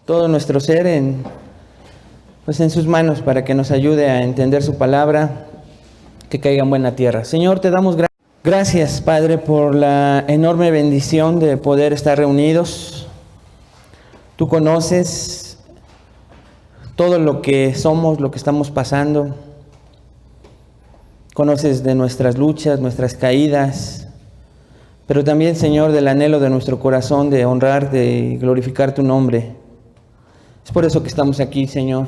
todo nuestro ser en sus manos para que nos ayude a entender su palabra, que caiga en buena tierra. Señor, te damos gracias, Padre, por la enorme bendición de poder estar reunidos. Tú conoces todo lo que somos, lo que estamos pasando. Conoces de nuestras luchas, nuestras caídas, pero también, Señor, del anhelo de nuestro corazón de honrarte y glorificar tu nombre. Es por eso que estamos aquí, Señor.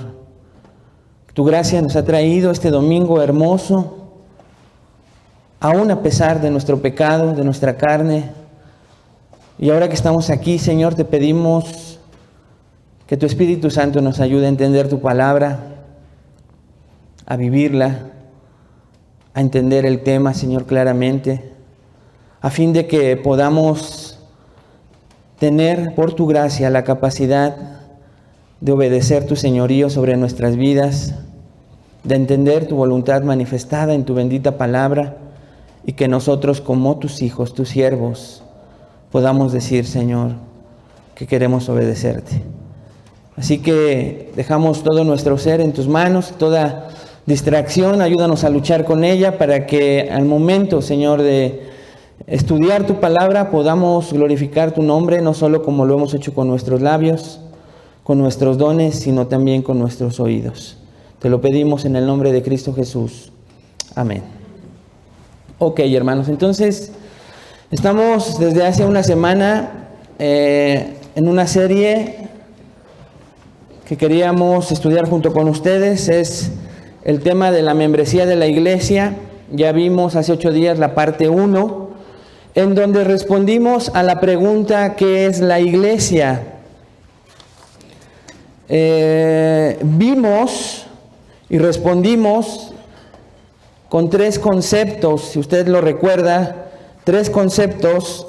Tu gracia nos ha traído este domingo hermoso, aún a pesar de nuestro pecado, de nuestra carne. Y ahora que estamos aquí, Señor, te pedimos que tu Espíritu Santo nos ayude a entender tu palabra, a vivirla, a entender el tema, Señor, claramente, a fin de que podamos tener por tu gracia la capacidad de obedecer tu señorío sobre nuestras vidas, de entender tu voluntad manifestada en tu bendita palabra, y que nosotros, como tus hijos, tus siervos, podamos decir, Señor, que queremos obedecerte. Así que dejamos todo nuestro ser en tus manos, toda distracción, ayúdanos a luchar con ella para que al momento, Señor, de estudiar tu palabra podamos glorificar tu nombre, no solo como lo hemos hecho con nuestros labios, con nuestros dones, sino también con nuestros oídos. Te lo pedimos en el nombre de Cristo Jesús. Amén. Ok, hermanos, entonces estamos desde hace una semana en una serie que queríamos estudiar junto con ustedes. Es el tema de la membresía de la iglesia. Ya vimos hace 8 días la parte 1, en donde respondimos a la pregunta ¿qué es la iglesia? Vimos y respondimos con 3 conceptos, si usted lo recuerda, 3 conceptos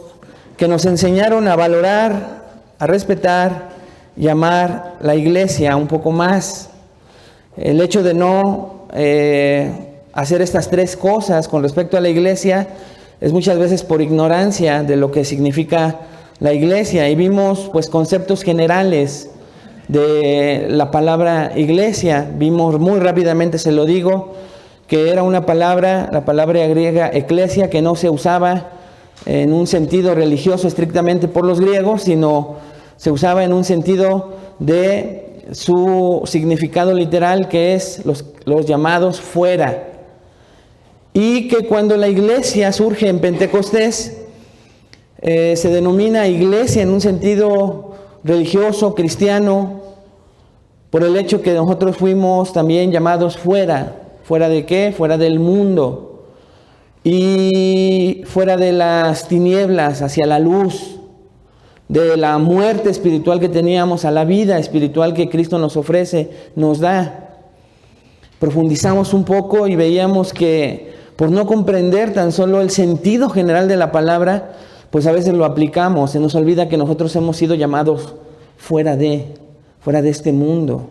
que nos enseñaron a valorar, a respetar y amar la iglesia un poco más. El hecho de no hacer estas 3 cosas con respecto a la iglesia es muchas veces por ignorancia de lo que significa la iglesia. Y vimos pues conceptos generales de la palabra iglesia. Vimos muy rápidamente, se lo digo, que era una palabra, la palabra griega eclesia, que no se usaba en un sentido religioso estrictamente por los griegos, sino se usaba en un sentido de su significado literal, que es los llamados fuera. Y que cuando la iglesia surge en Pentecostés, se denomina iglesia en un sentido religioso, cristiano, por el hecho que nosotros fuimos también llamados fuera. ¿Fuera de qué? Fuera del mundo. Y fuera de las tinieblas, hacia la luz. De la muerte espiritual que teníamos a la vida espiritual que Cristo nos ofrece, nos da. Profundizamos un poco y veíamos que por no comprender tan solo el sentido general de la palabra, pues a veces lo aplicamos. Se nos olvida que nosotros hemos sido llamados fuera de este mundo.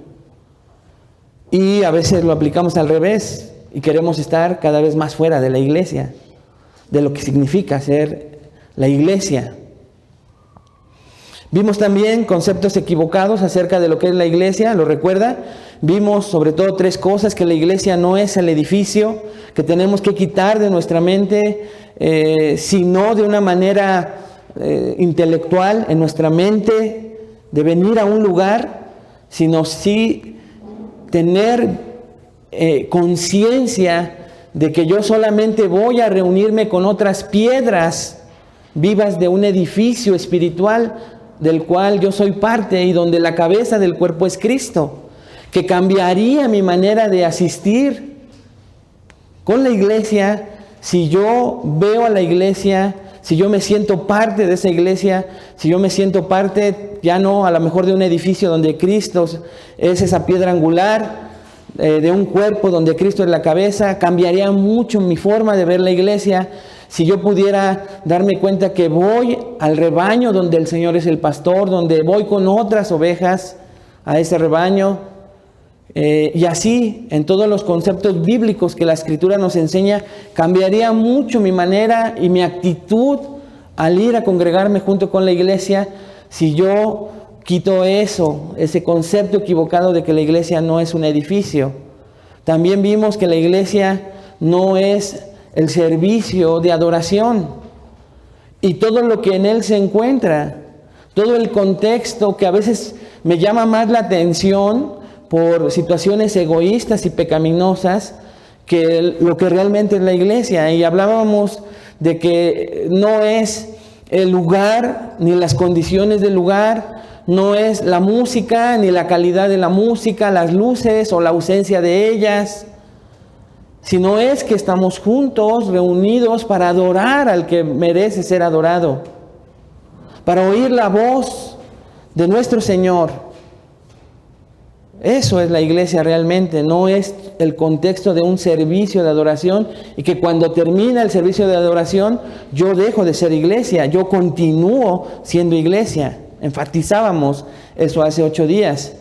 Y a veces lo aplicamos al revés y queremos estar cada vez más fuera de la iglesia, de lo que significa ser la iglesia. Vimos también conceptos equivocados acerca de lo que es la iglesia, ¿lo recuerda? Vimos sobre todo 3 cosas: que la iglesia no es el edificio, que tenemos que quitar de nuestra mente, sino de una manera intelectual, en nuestra mente, de venir a un lugar, sino sí tener conciencia de que yo solamente voy a reunirme con otras piedras vivas de un edificio espiritual del cual yo soy parte y donde la cabeza del cuerpo es Cristo, que cambiaría mi manera de asistir con la iglesia si yo veo a la iglesia, si yo me siento parte de esa iglesia, si yo me siento parte ya no a lo mejor de un edificio donde Cristo es esa piedra angular, de un cuerpo donde Cristo es la cabeza. Cambiaría mucho mi forma de ver la iglesia si yo pudiera darme cuenta que voy al rebaño donde el Señor es el pastor, donde voy con otras ovejas a ese rebaño. Y así, en todos los conceptos bíblicos que la Escritura nos enseña, cambiaría mucho mi manera y mi actitud al ir a congregarme junto con la iglesia, si yo quitó ese concepto equivocado de que la iglesia no es un edificio. También vimos que la iglesia no es el servicio de adoración y todo lo que en él se encuentra, todo el contexto que a veces me llama más la atención por situaciones egoístas y pecaminosas que lo que realmente es la iglesia. Y hablábamos de que no es el lugar ni las condiciones del lugar, no es la música ni la calidad de la música, las luces o la ausencia de ellas, sino es que estamos juntos, reunidos para adorar al que merece ser adorado, para oír la voz de nuestro Señor. Eso es la iglesia realmente, no es el contexto de un servicio de adoración y que cuando termina el servicio de adoración yo dejo de ser iglesia, yo continúo siendo iglesia. Enfatizábamos eso hace 8 días.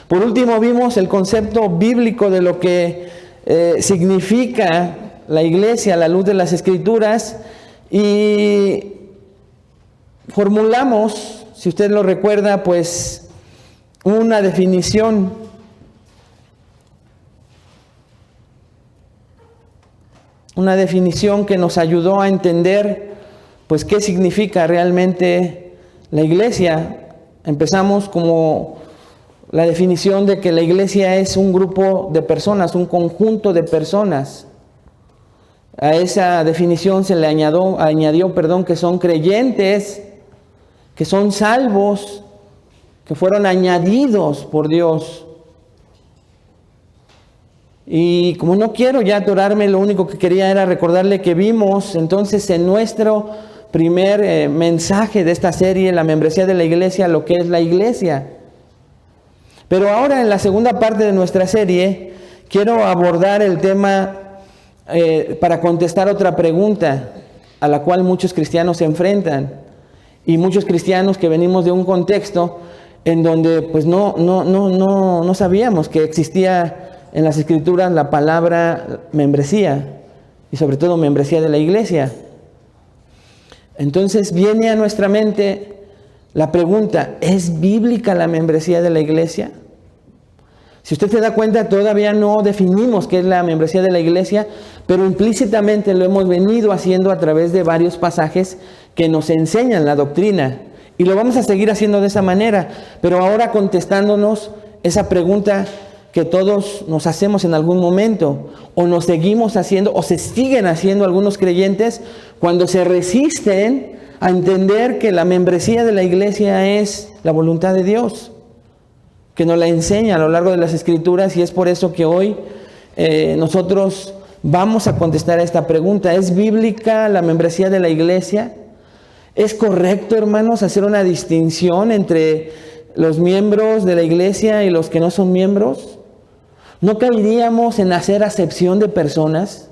Por último vimos el concepto bíblico de lo que significa la iglesia a la luz de las Escrituras y formulamos, si usted lo recuerda, pues una definición. Una definición que nos ayudó a entender pues qué significa realmente la iglesia. Empezamos como la definición de que la iglesia es un grupo de personas, un conjunto de personas. A esa definición se le añadió, que son creyentes, que son salvos, que fueron añadidos por Dios. Y como no quiero ya atorarme, lo único que quería era recordarle que vimos entonces en nuestro primer mensaje de esta serie, la membresía de la iglesia, lo que es la iglesia. Pero ahora en la segunda parte de nuestra serie, quiero abordar el tema para contestar otra pregunta a la cual muchos cristianos se enfrentan. Y muchos cristianos que venimos de un contexto en donde pues no sabíamos que existía en las Escrituras la palabra membresía y sobre todo membresía de la iglesia. Entonces viene a nuestra mente la pregunta, ¿es bíblica la membresía de la iglesia? Si usted se da cuenta, todavía no definimos qué es la membresía de la iglesia, pero implícitamente lo hemos venido haciendo a través de varios pasajes que nos enseñan la doctrina. Y lo vamos a seguir haciendo de esa manera, pero ahora contestándonos esa pregunta que todos nos hacemos en algún momento, o nos seguimos haciendo, o se siguen haciendo algunos creyentes cuando se resisten a entender que la membresía de la iglesia es la voluntad de Dios, que nos la enseña a lo largo de las Escrituras, y es por eso que hoy nosotros vamos a contestar a esta pregunta. ¿Es bíblica la membresía de la iglesia? ¿Es correcto, hermanos, hacer una distinción entre los miembros de la iglesia y los que no son miembros? ¿No caeríamos en hacer acepción de personas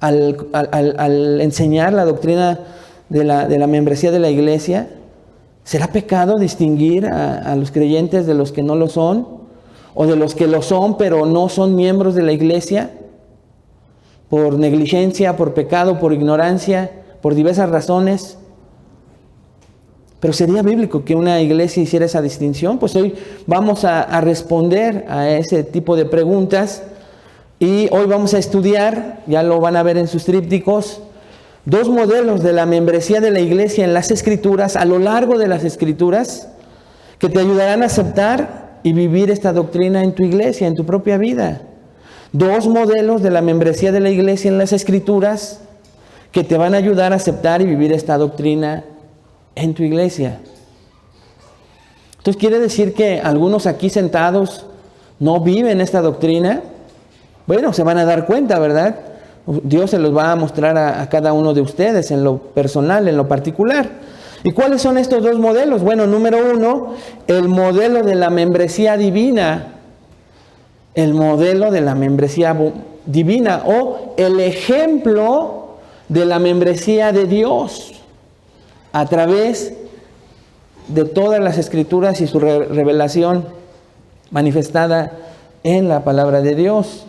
al enseñar la doctrina de la membresía de la iglesia? ¿Será pecado distinguir a los creyentes de los que no lo son? ¿O de los que lo son pero no son miembros de la iglesia? Por negligencia, por pecado, por ignorancia, por diversas razones. Pero ¿sería bíblico que una iglesia hiciera esa distinción? Pues hoy vamos a responder a ese tipo de preguntas. Y hoy vamos a estudiar, ya lo van a ver en sus trípticos, 2 modelos de la membresía de la iglesia en las Escrituras, a lo largo de las Escrituras, que te ayudarán a aceptar y vivir esta doctrina en tu iglesia, en tu propia vida. 2 modelos de la membresía de la iglesia en las Escrituras que te van a ayudar a aceptar y vivir esta doctrina en tu iglesia. Entonces, ¿quiere decir que algunos aquí sentados no viven esta doctrina? Bueno, se van a dar cuenta, ¿verdad? Dios se los va a mostrar a cada uno de ustedes en lo personal, en lo particular. ¿Y cuáles son estos 2 modelos? Bueno, número 1, el modelo de la membresía divina. El modelo de la membresía divina o el ejemplo de la membresía de Dios a través de todas las Escrituras y su revelación manifestada en la palabra de Dios.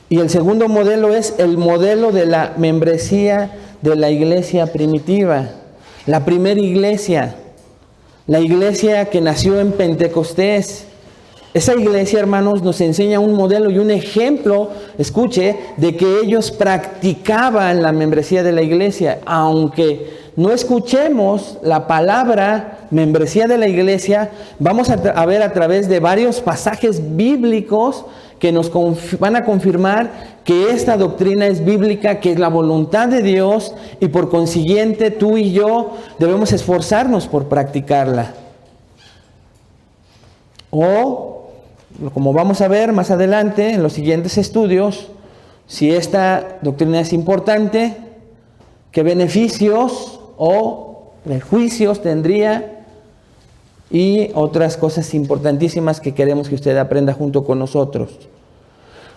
Y el segundo modelo es el modelo de la membresía de la iglesia primitiva, la primera iglesia, la iglesia que nació en Pentecostés. Esa iglesia, hermanos, nos enseña un modelo y un ejemplo, escuche, de que ellos practicaban la membresía de la iglesia. Aunque no escuchemos la palabra membresía de la iglesia, vamos a ver a través de varios pasajes bíblicos que nos van a confirmar que esta doctrina es bíblica, que es la voluntad de Dios, y por consiguiente tú y yo debemos esforzarnos por practicarla. O, como vamos a ver más adelante en los siguientes estudios, si esta doctrina es importante, qué beneficios o prejuicios tendría, y otras cosas importantísimas que queremos que usted aprenda junto con nosotros.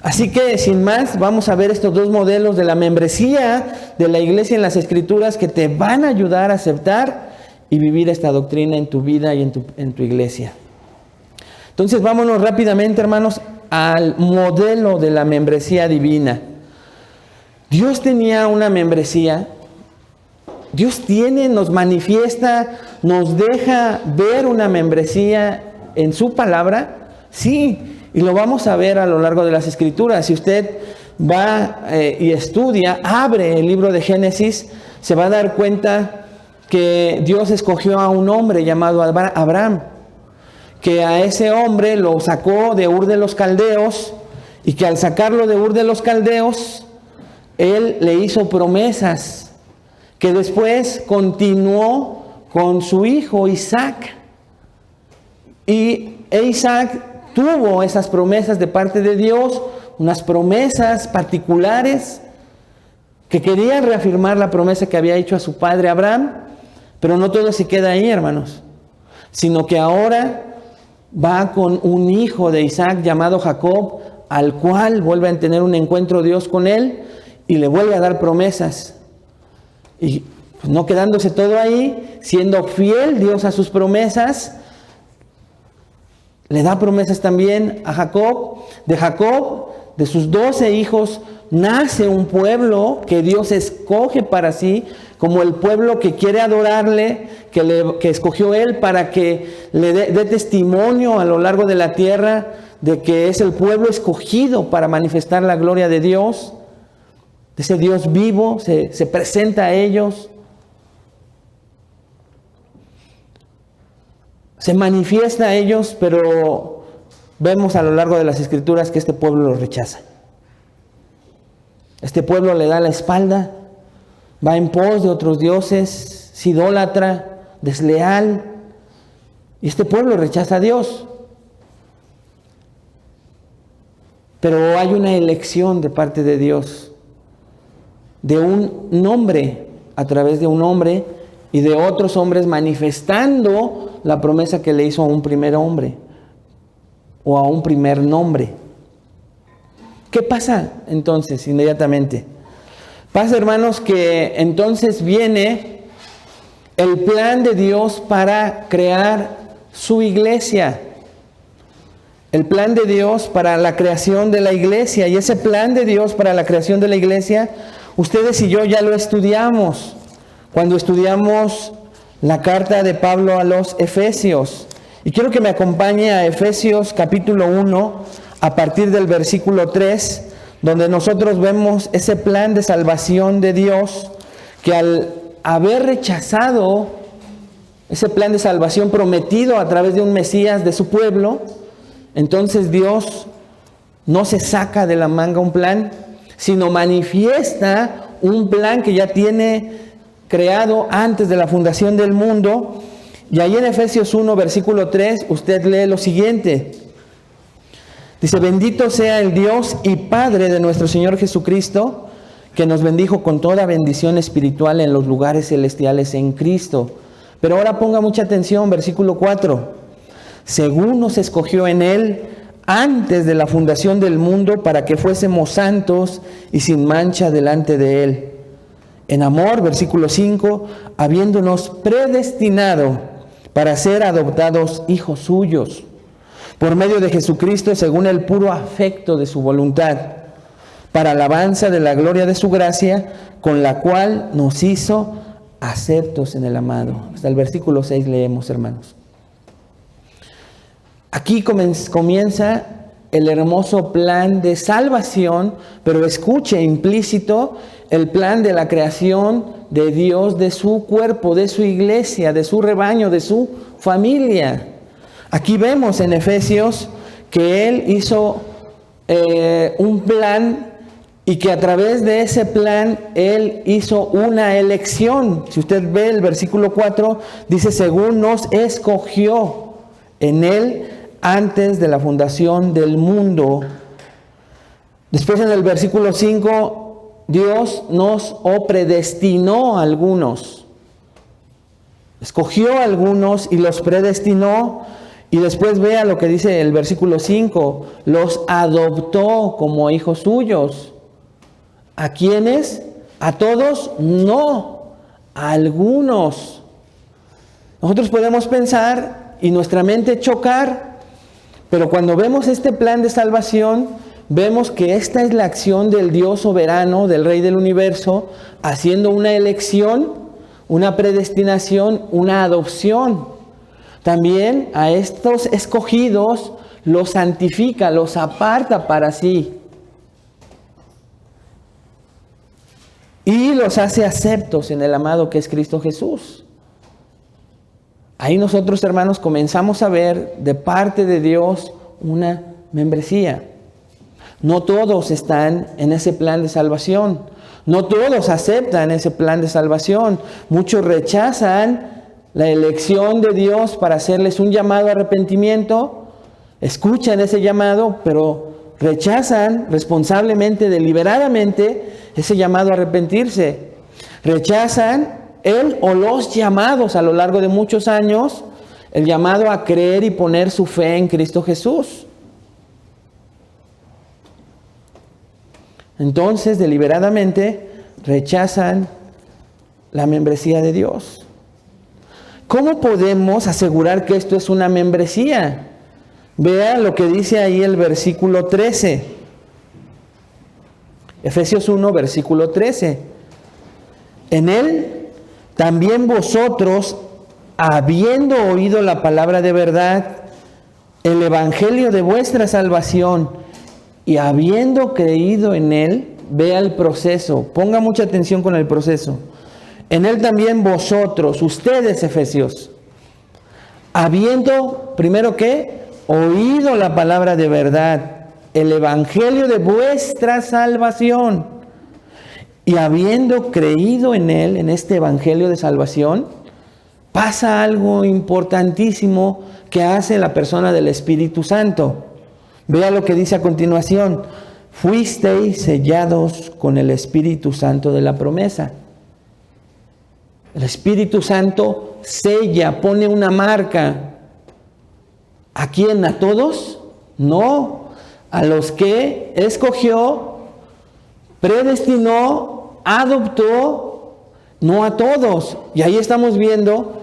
Así que, sin más, vamos a ver estos dos modelos de la membresía de la iglesia en las Escrituras que te van a ayudar a aceptar y vivir esta doctrina en tu vida y en tu iglesia. Entonces, vámonos rápidamente, hermanos, al modelo de la membresía divina. Dios tenía una membresía. Dios tiene, nos manifiesta, nos deja ver una membresía en su palabra. Sí, y lo vamos a ver a lo largo de las Escrituras. Si usted va y estudia, abre el libro de Génesis, se va a dar cuenta que Dios escogió a un hombre llamado Abraham, que a ese hombre lo sacó de Ur de los Caldeos, y que al sacarlo de Ur de los Caldeos, Él le hizo promesas, que después continuó con su hijo Isaac. Y Isaac tuvo esas promesas de parte de Dios, unas promesas particulares que querían reafirmar la promesa que había hecho a su padre Abraham. Pero no todo se queda ahí, hermanos, sino que ahora va con un hijo de Isaac llamado Jacob, al cual vuelve a tener un encuentro Dios con él y le vuelve a dar promesas. Y pues, no quedándose todo ahí, siendo fiel Dios a sus promesas, le da promesas también a Jacob. De Jacob, de sus 12 hijos, nace un pueblo que Dios escoge para sí, como el pueblo que quiere adorarle, que escogió Él para que le dé testimonio a lo largo de la tierra de que es el pueblo escogido para manifestar la gloria de Dios. Ese Dios vivo se presenta a ellos. Se manifiesta a ellos, pero vemos a lo largo de las Escrituras que este pueblo los rechaza. Este pueblo le da la espalda, va en pos de otros dioses, es idólatra, desleal. Y este pueblo rechaza a Dios. Pero hay una elección de parte de Dios, de un nombre, a través de un hombre y de otros hombres manifestando la promesa que le hizo a un primer hombre o a un primer nombre. ¿Qué pasa entonces inmediatamente? Pasa, hermanos, que entonces viene el plan de Dios para crear su iglesia. El plan de Dios para la creación de la iglesia. Y ese plan de Dios para la creación de la iglesia, ustedes y yo ya lo estudiamos cuando estudiamos la carta de Pablo a los Efesios. Y quiero que me acompañe a Efesios capítulo 1, a partir del versículo 3, donde nosotros vemos ese plan de salvación de Dios, que al haber rechazado ese plan de salvación prometido a través de un Mesías de su pueblo, entonces Dios no se saca de la manga un plan, sino manifiesta un plan que ya tiene creado antes de la fundación del mundo. Y ahí en Efesios 1, versículo 3, usted lee lo siguiente. Dice: bendito sea el Dios y Padre de nuestro Señor Jesucristo, que nos bendijo con toda bendición espiritual en los lugares celestiales en Cristo. Pero ahora ponga mucha atención, versículo 4. Según nos escogió en Él antes de la fundación del mundo, para que fuésemos santos y sin mancha delante de Él. En amor, versículo 5, habiéndonos predestinado para ser adoptados hijos suyos, por medio de Jesucristo, según el puro afecto de su voluntad, para alabanza de la gloria de su gracia, con la cual nos hizo aceptos en el amado. Hasta el versículo 6 leemos, hermanos. Aquí comienza el hermoso plan de salvación, pero escuche implícito el plan de la creación de Dios, de su cuerpo, de su iglesia, de su rebaño, de su familia. Aquí vemos en Efesios que Él hizo un plan y que a través de ese plan Él hizo una elección. Si usted ve el versículo 4, dice, según nos escogió en Él antes de la fundación del mundo. Después en el versículo 5, Dios nos predestinó a algunos. Escogió a algunos y los predestinó. Y después vea lo que dice el versículo 5, los adoptó como hijos suyos. ¿A quiénes? ¿A todos? No, a algunos. Nosotros podemos pensar y nuestra mente chocar, pero cuando vemos este plan de salvación, vemos que esta es la acción del Dios soberano, del Rey del universo, haciendo una elección, una predestinación, una adopción. También a estos escogidos los santifica, los aparta para sí. Y los hace aceptos en el amado que es Cristo Jesús. Ahí nosotros, hermanos, comenzamos a ver de parte de Dios una membresía. No todos están en ese plan de salvación. No todos aceptan ese plan de salvación. Muchos rechazan la elección de Dios para hacerles un llamado a arrepentimiento. Escuchan ese llamado, pero rechazan responsablemente, deliberadamente, ese llamado a arrepentirse. Rechazan el o los llamados a lo largo de muchos años, el llamado a creer y poner su fe en Cristo Jesús. Entonces, deliberadamente, rechazan la membresía de Dios. ¿Cómo podemos asegurar que esto es una membresía? Vea lo que dice ahí el versículo 13. Efesios 1, versículo 13. En Él también vosotros, habiendo oído la palabra de verdad, el evangelio de vuestra salvación, y habiendo creído en Él, vea el proceso, ponga mucha atención con el proceso. En Él también vosotros, ustedes, Efesios, habiendo, primero que, oído la palabra de verdad, el evangelio de vuestra salvación, y habiendo creído en Él, en este evangelio de salvación, pasa algo importantísimo que hace la persona del Espíritu Santo. Vea lo que dice a continuación. Fuisteis sellados con el Espíritu Santo de la promesa. El Espíritu Santo sella, pone una marca. ¿A quién? ¿A todos? No. A los que escogió, predestinó, adoptó, no a todos. Y ahí estamos viendo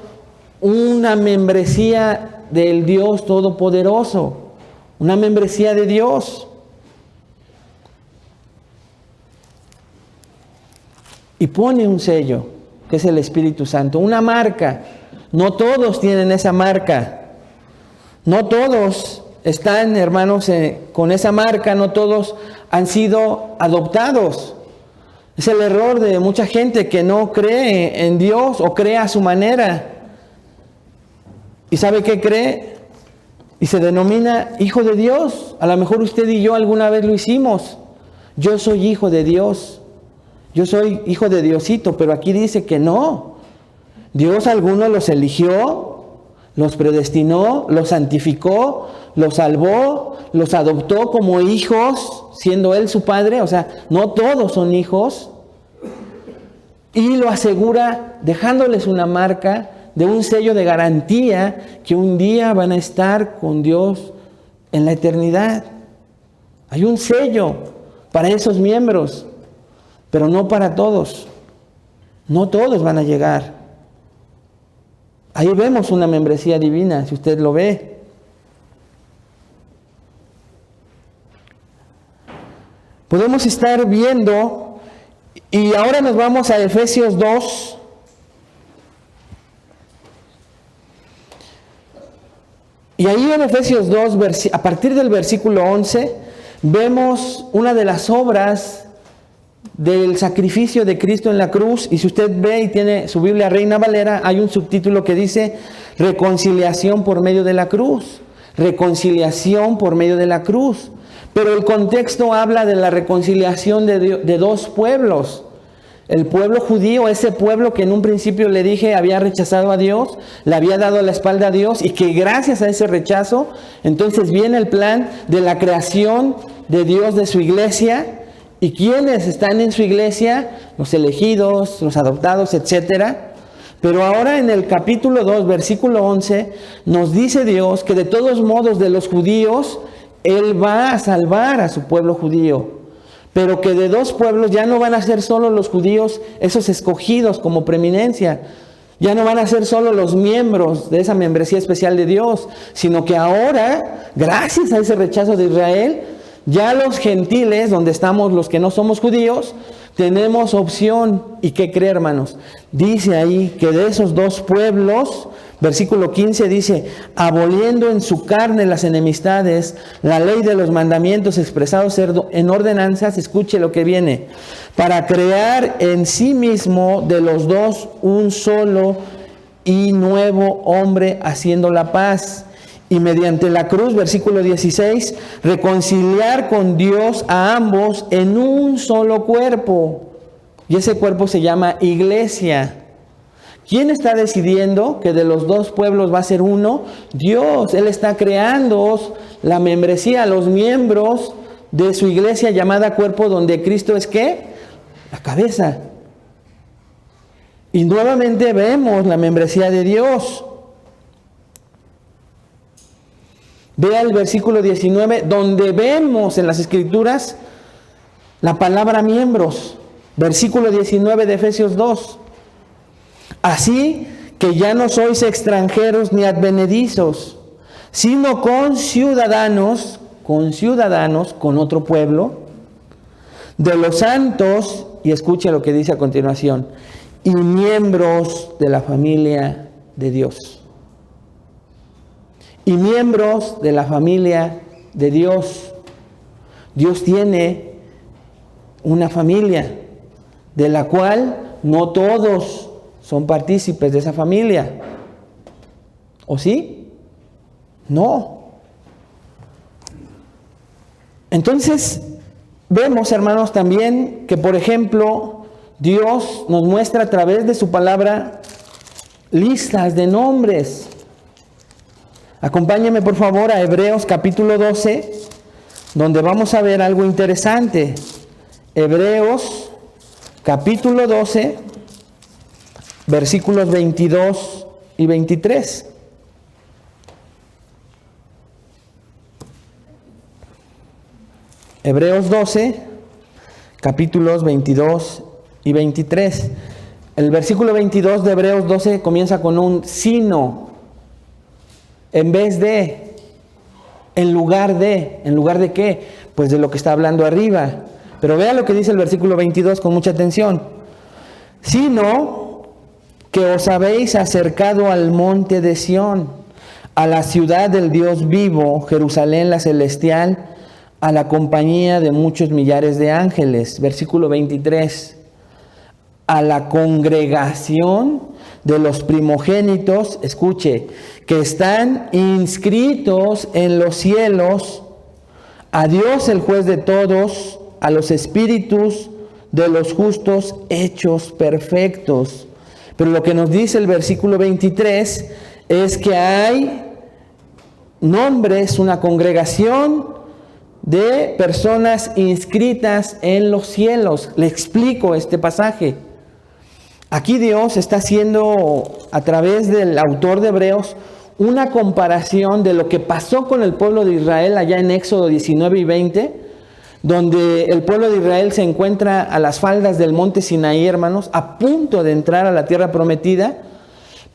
una membresía del Dios Todopoderoso. Una membresía de Dios. Y pone un sello, que es el Espíritu Santo, una marca. No todos tienen esa marca. No todos están, hermanos, con esa marca. No todos han sido adoptados. Es el error de mucha gente que no cree en Dios o cree a su manera. ¿Y sabe qué cree? Y se denomina hijo de Dios. A lo mejor usted y yo alguna vez lo hicimos. Yo soy hijo de Dios. Yo soy hijo de Diosito, pero aquí dice que no. Dios a algunos los eligió, los predestinó, los santificó, los salvó, los adoptó como hijos, siendo Él su padre. O sea, no todos son hijos. Y lo asegura dejándoles una marca de un sello de garantía que un día van a estar con Dios en la eternidad. Hay un sello para esos miembros. Pero no para todos. No todos van a llegar. Ahí vemos una membresía divina, si usted lo ve. Podemos estar viendo, y ahora nos vamos a Efesios 2. Y ahí en Efesios 2, a partir del versículo 11, vemos una de las obras del sacrificio de Cristo en la cruz. Y si usted ve y tiene su Biblia Reina Valera, hay un subtítulo que dice reconciliación por medio de la cruz. Reconciliación por medio de la cruz. Pero el contexto habla de la reconciliación de dos pueblos. El pueblo judío, ese pueblo que en un principio le dije había rechazado a Dios, le había dado la espalda a Dios, y que gracias a ese rechazo, entonces viene el plan de la creación de Dios de su iglesia. ¿Y quiénes están en su iglesia? Los elegidos, los adoptados, etcétera. Pero ahora en el capítulo 2, versículo 11, nos dice Dios que de todos modos de los judíos, Él va a salvar a su pueblo judío. Pero que de dos pueblos ya no van a ser solo los judíos, esos escogidos como preeminencia. Ya no van a ser solo los miembros de esa membresía especial de Dios, sino que ahora, gracias a ese rechazo de Israel, ya los gentiles, donde estamos los que no somos judíos, tenemos opción. ¿Y qué cree, hermanos? Dice ahí que de esos dos pueblos, versículo 15 dice, aboliendo en su carne las enemistades, la ley de los mandamientos expresados en ordenanzas, escuche lo que viene, para crear en sí mismo de los dos un solo y nuevo hombre, haciendo la paz. Y mediante la cruz, versículo 16, reconciliar con Dios a ambos en un solo cuerpo. Y ese cuerpo se llama iglesia. ¿Quién está decidiendo que de los dos pueblos va a ser uno? Dios. Él está creando la membresía, los miembros de su iglesia llamada cuerpo, donde Cristo es ¿qué? La cabeza. Y nuevamente vemos la membresía de Dios. Vea el versículo 19, donde vemos en las Escrituras la palabra miembros. Versículo 19 de Efesios 2. Así que ya no sois extranjeros ni advenedizos, sino conciudadanos con otro pueblo, de los santos, y escuche lo que dice a continuación, y miembros de la familia de Dios. Y miembros de la familia de Dios. Dios tiene una familia de la cual no todos son partícipes de esa familia. ¿O sí? No. Entonces, vemos, hermanos, también que, por ejemplo, Dios nos muestra a través de su palabra listas de nombres. Acompáñenme por favor a Hebreos capítulo 12, donde vamos a ver algo interesante. Hebreos capítulo 12, versículos 22 y 23. Hebreos 12, capítulos 22 y 23. El versículo 22 de Hebreos 12 comienza con un sino. En vez de, en lugar de qué? Pues de lo que está hablando arriba. Pero vea lo que dice el versículo 22 con mucha atención. Sino que os habéis acercado al monte de Sión, a la ciudad del Dios vivo, Jerusalén la celestial, a la compañía de muchos millares de ángeles. Versículo 23. A la congregación de los primogénitos, escuche, que están inscritos en los cielos, a Dios el juez de todos, a los espíritus de los justos hechos perfectos. Pero lo que nos dice el versículo 23 es que hay nombres, una congregación de personas inscritas en los cielos. Le explico este pasaje. Aquí Dios está haciendo, a través del autor de Hebreos, una comparación de lo que pasó con el pueblo de Israel allá en Éxodo 19 y 20, donde el pueblo de Israel se encuentra a las faldas del monte Sinaí, hermanos, a punto de entrar a la tierra prometida.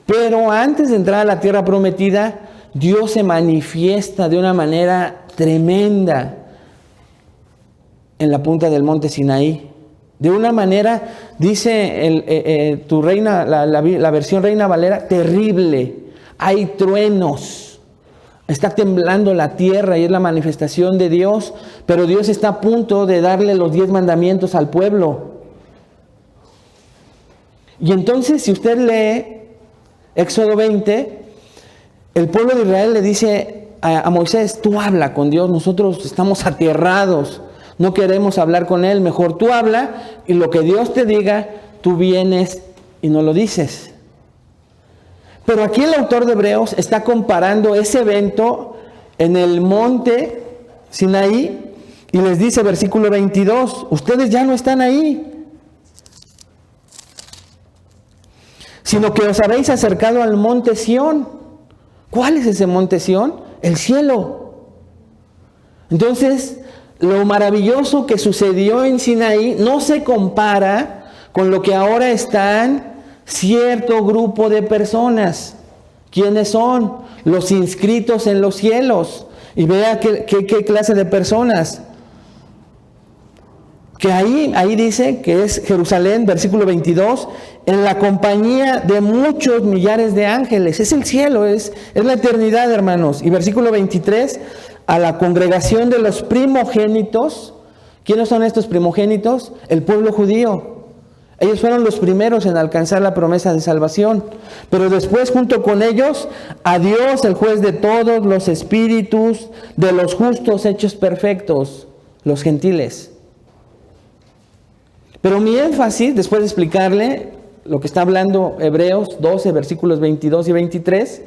Pero antes de entrar a la tierra prometida, Dios se manifiesta de una manera tremenda en la punta del monte Sinaí. De una manera, dice la versión Reina Valera, terrible. Hay truenos, Está temblando la tierra y es la manifestación de Dios, pero Dios está a punto de darle los 10 mandamientos al pueblo. Y entonces, si usted lee Éxodo 20, el pueblo de Israel le dice a Moisés: tú habla con Dios, nosotros estamos aterrados, no queremos hablar con Él, mejor tú habla y lo que Dios te diga, tú vienes y no lo dices. Pero aquí el autor de Hebreos está comparando ese evento en el monte Sinaí y les dice, versículo 22, ustedes ya no están ahí, sino que os habéis acercado al monte Sión. ¿Cuál es ese monte Sión? El cielo. Entonces, lo maravilloso que sucedió en Sinaí no se compara con lo que ahora están cierto grupo de personas. ¿Quiénes son? Los inscritos en los cielos. Y vea qué clase de personas. Que ahí dice que es Jerusalén, versículo 22, en la compañía de muchos millares de ángeles. Es el cielo, es la eternidad, hermanos. Y versículo 23, a la congregación de los primogénitos. ¿Quiénes son estos primogénitos? El pueblo judío. Ellos fueron los primeros en alcanzar la promesa de salvación. Pero después, junto con ellos, a Dios, el juez de todos los espíritus de los justos hechos perfectos, los gentiles. Pero mi énfasis, después de explicarle lo que está hablando Hebreos 12, versículos 22 y 23,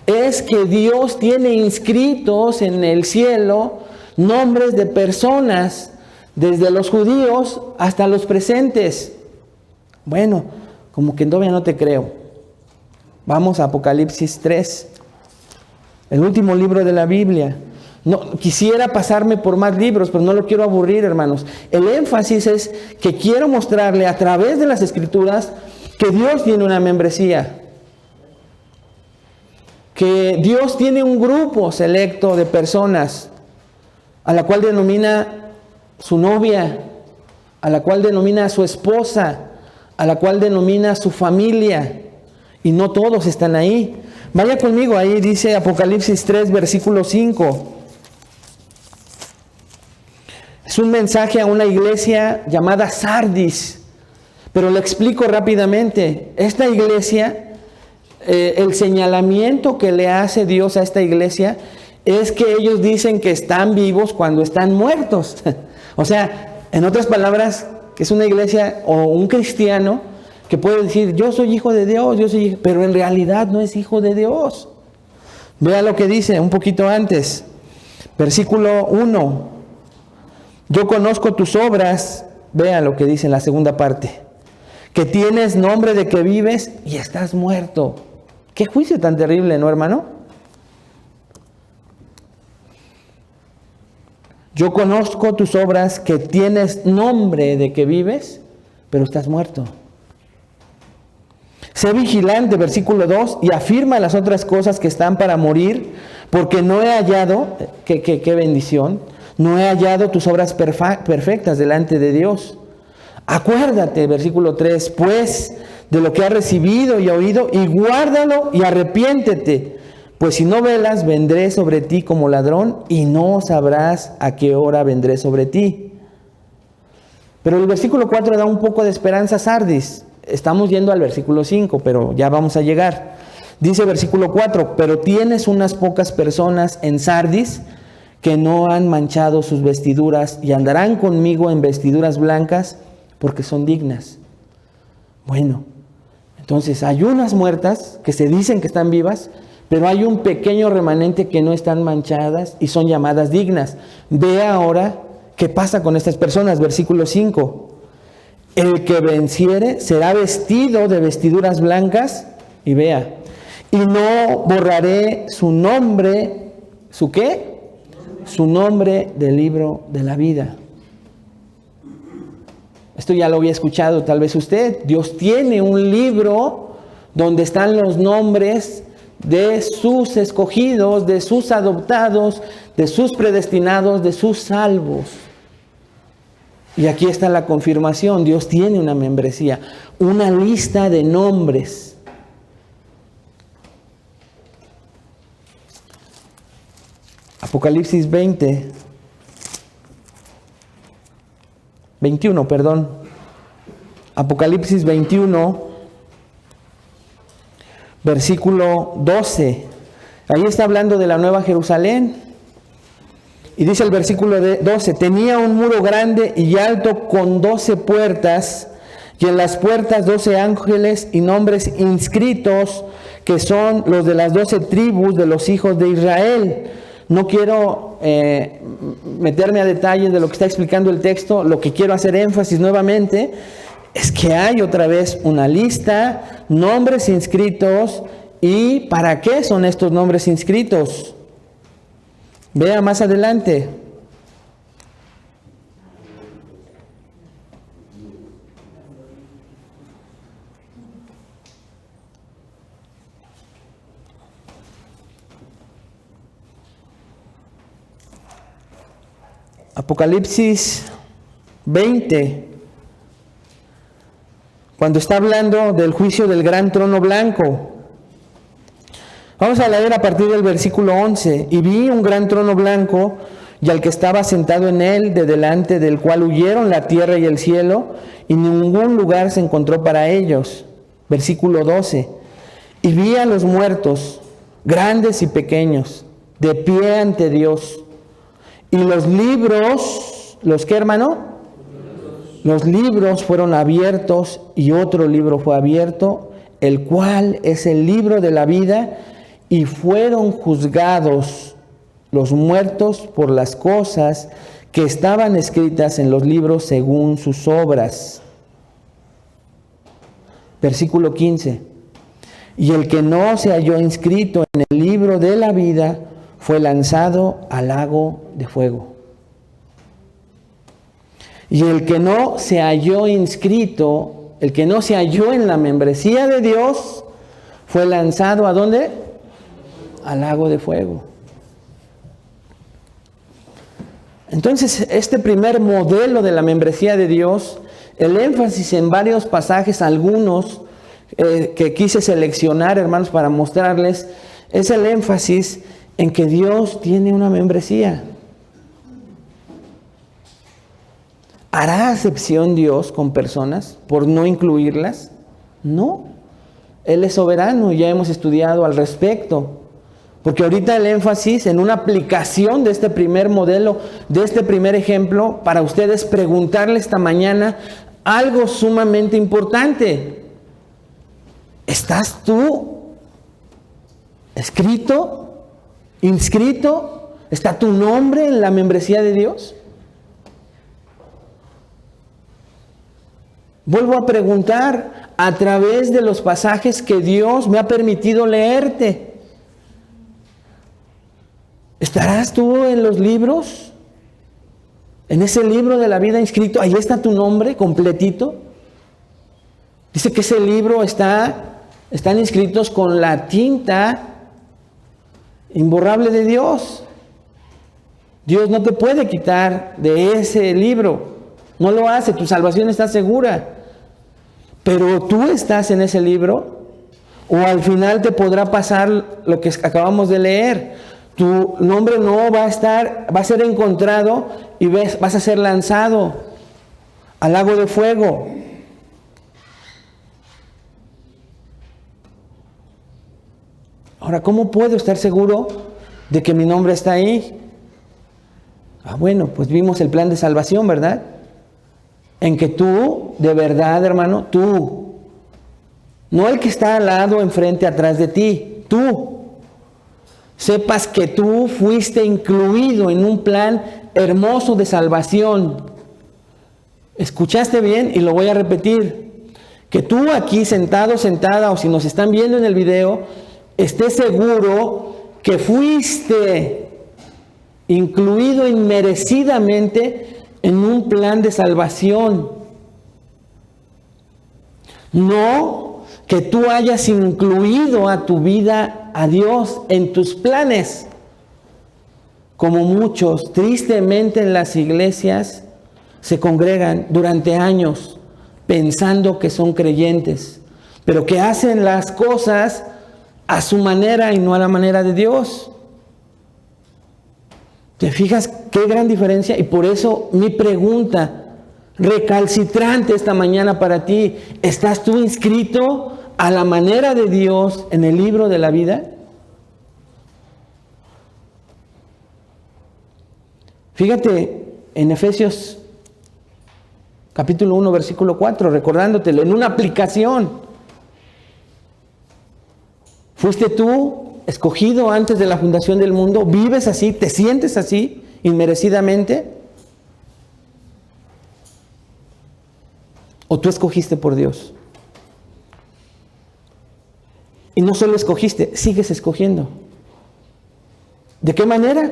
es que Dios tiene inscritos en el cielo nombres de personas, desde los judíos hasta los presentes. Bueno, como que todavía no te creo. Vamos a Apocalipsis 3, el último libro de la Biblia. No, quisiera pasarme por más libros, pero no lo quiero aburrir, hermanos. El énfasis es que quiero mostrarle a través de las Escrituras que Dios tiene una membresía. Que Dios tiene un grupo selecto de personas a la cual denomina su novia, a la cual denomina su esposa, a la cual denomina su familia. Y no todos están ahí. Vaya conmigo, ahí dice Apocalipsis 3, versículo 5. Es un mensaje a una iglesia llamada Sardis, pero le explico rápidamente. Esta iglesia, el señalamiento que le hace Dios a esta iglesia es que ellos dicen que están vivos cuando están muertos. O sea, en otras palabras, que es una iglesia o un cristiano que puede decir, yo soy hijo de Dios, pero en realidad no es hijo de Dios. Vea lo que dice un poquito antes, versículo 1. Yo conozco tus obras, vea lo que dice en la segunda parte, que tienes nombre de que vives y estás muerto. Qué juicio tan terrible, ¿no, hermano? Yo conozco tus obras, que tienes nombre de que vives, pero estás muerto. Sé vigilante, versículo 2, y afirma las otras cosas que están para morir, porque no he hallado, qué bendición, no he hallado tus obras perfectas delante de Dios. Acuérdate, versículo 3, pues de lo que has recibido y oído, y guárdalo y arrepiéntete. Pues si no velas, vendré sobre ti como ladrón, y no sabrás a qué hora vendré sobre ti. Pero el versículo 4 da un poco de esperanza a Sardis. Estamos yendo al versículo 5, pero ya vamos a llegar. Dice versículo 4, pero tienes unas pocas personas en Sardis que no han manchado sus vestiduras y andarán conmigo en vestiduras blancas porque son dignas. Bueno, entonces hay unas muertas que se dicen que están vivas, pero hay un pequeño remanente que no están manchadas y son llamadas dignas. Ve ahora qué pasa con estas personas. Versículo 5. El que venciere será vestido de vestiduras blancas, y vea, y no borraré su nombre, ¿su qué? Su nombre del libro de la vida. Esto ya lo había escuchado tal vez usted. Dios tiene un libro donde están los nombres de sus escogidos, de sus adoptados, de sus predestinados, de sus salvos. Y aquí está la confirmación. Dios tiene una membresía, una lista de nombres. Apocalipsis 21, perdón. Apocalipsis 21, versículo 12. Ahí está hablando de la Nueva Jerusalén. Y dice el versículo 12, tenía un muro grande y alto con 12 puertas, y en las puertas 12 ángeles y nombres inscritos, que son los de las 12 tribus de los hijos de Israel. No quiero meterme a detalles de lo que está explicando el texto. Lo que quiero hacer énfasis nuevamente es que hay otra vez una lista, nombres inscritos. ¿Y para qué son estos nombres inscritos? Vea más adelante. Apocalipsis 20, cuando está hablando del juicio del gran trono blanco. Vamos a leer a partir del versículo 11. Y vi un gran trono blanco, y al que estaba sentado en él, de delante del cual huyeron la tierra y el cielo, y ningún lugar se encontró para ellos. Versículo 12. Y vi a los muertos, grandes y pequeños, de pie ante Dios. Y los libros, ¿los qué, hermano? Los libros fueron abiertos, y otro libro fue abierto, el cual es el libro de la vida, y fueron juzgados los muertos por las cosas que estaban escritas en los libros según sus obras. Versículo 15. Y el que no se halló inscrito en el libro de la vida fue lanzado al lago de fuego. Y el que no se halló inscrito, el que no se halló en la membresía de Dios, fue lanzado ¿a dónde? Al lago de fuego. Entonces, este primer modelo de la membresía de Dios, el énfasis en varios pasajes, algunos que quise seleccionar, hermanos, para mostrarles, es el énfasis en que Dios tiene una membresía. ¿Hará acepción Dios con personas por no incluirlas? No. Él es soberano y ya hemos estudiado al respecto. Porque ahorita el énfasis en una aplicación de este primer modelo, de este primer ejemplo, para ustedes preguntarle esta mañana algo sumamente importante. ¿Estás tú escrito, inscrito? ¿Está tu nombre en la membresía de Dios? Vuelvo a preguntar, a través de los pasajes que Dios me ha permitido leerte, ¿estarás tú en los libros? ¿En ese libro de la vida inscrito? Ahí está tu nombre completito. Dice que ese libro están inscritos con la tinta imborrable de Dios. Dios no te puede quitar de ese libro. No lo hace, tu salvación está segura. Pero tú estás en ese libro, o al final te podrá pasar lo que acabamos de leer. Tu nombre no va a estar, va a ser encontrado y vas a ser lanzado al lago de fuego. Ahora, ¿cómo puedo estar seguro de que mi nombre está ahí? Bueno, pues vimos el plan de salvación, ¿verdad? En que tú, de verdad, hermano, tú, no el que está al lado, enfrente, atrás de ti, tú, sepas que tú fuiste incluido en un plan hermoso de salvación. ¿Escuchaste bien? Y lo voy a repetir. Que tú aquí sentado, sentada, o si nos están viendo en el video, estés seguro que fuiste incluido inmerecidamente en un plan de salvación. No que tú hayas incluido a tu vida a Dios en tus planes, como muchos tristemente en las iglesias se congregan durante años pensando que son creyentes, pero que hacen las cosas a su manera y no a la manera de Dios. ¿Te fijas qué gran diferencia? Y por eso mi pregunta recalcitrante esta mañana para ti: ¿estás tú inscrito a la manera de Dios en el libro de la vida? Fíjate en Efesios capítulo 1, versículo 4, recordándotelo, en una aplicación. ¿Fuiste tú escogido antes de la fundación del mundo? ¿Vives así? ¿Te sientes así, inmerecidamente? ¿O tú escogiste por Dios? Y no solo escogiste, sigues escogiendo. ¿De qué manera?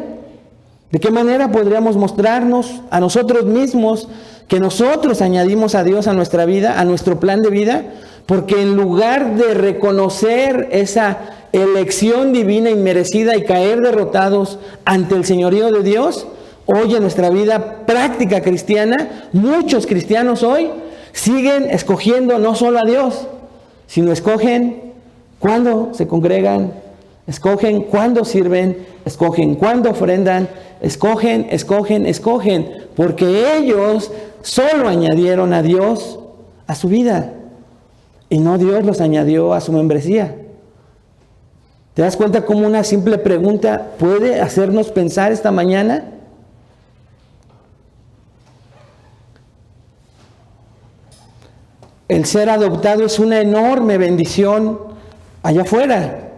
¿De qué manera podríamos mostrarnos a nosotros mismos que nosotros añadimos a Dios a nuestra vida, a nuestro plan de vida? Porque en lugar de reconocer esa elección divina inmerecida y caer derrotados ante el señorío de Dios, hoy en nuestra vida práctica cristiana, muchos cristianos hoy siguen escogiendo no solo a Dios, sino escogen cuándo se congregan, escogen cuándo sirven, escogen cuándo ofrendan, escogen, porque ellos solo añadieron a Dios a su vida y no Dios los añadió a su membresía. ¿Te das cuenta cómo una simple pregunta puede hacernos pensar esta mañana? El ser adoptado es una enorme bendición allá afuera.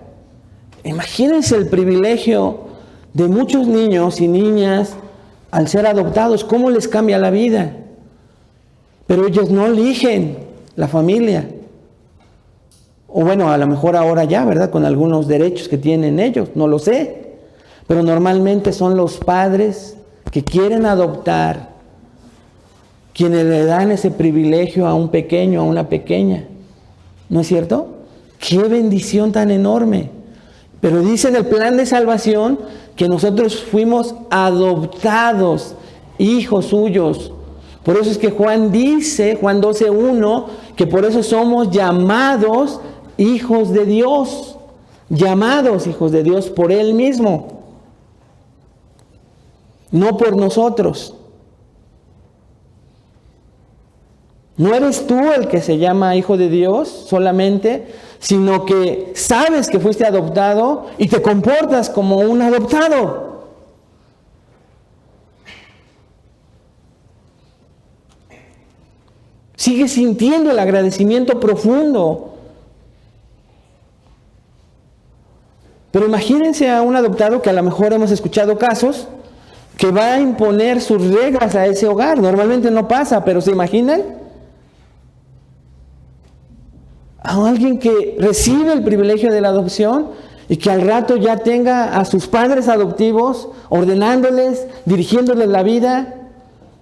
Imagínense el privilegio de muchos niños y niñas al ser adoptados, cómo les cambia la vida. Pero ellos no eligen la familia. O bueno, a lo mejor ahora ya, ¿verdad? Con algunos derechos que tienen ellos, no lo sé. Pero normalmente son los padres que quieren adoptar quienes le dan ese privilegio a un pequeño, a una pequeña. ¿No es cierto? ¡Qué bendición tan enorme! Pero dice en el plan de salvación que nosotros fuimos adoptados, hijos suyos. Por eso es que Juan dice, Juan 12:1, que por eso somos llamados hijos de Dios. Llamados hijos de Dios por Él mismo. No por nosotros. No eres tú el que se llama hijo de Dios solamente, sino que sabes que fuiste adoptado y te comportas como un adoptado. Sigues sintiendo el agradecimiento profundo. Pero imagínense a un adoptado, que a lo mejor hemos escuchado casos, que va a imponer sus reglas a ese hogar. Normalmente no pasa, pero ¿se imaginan? A alguien que recibe el privilegio de la adopción y que al rato ya tenga a sus padres adoptivos ordenándoles, dirigiéndoles la vida.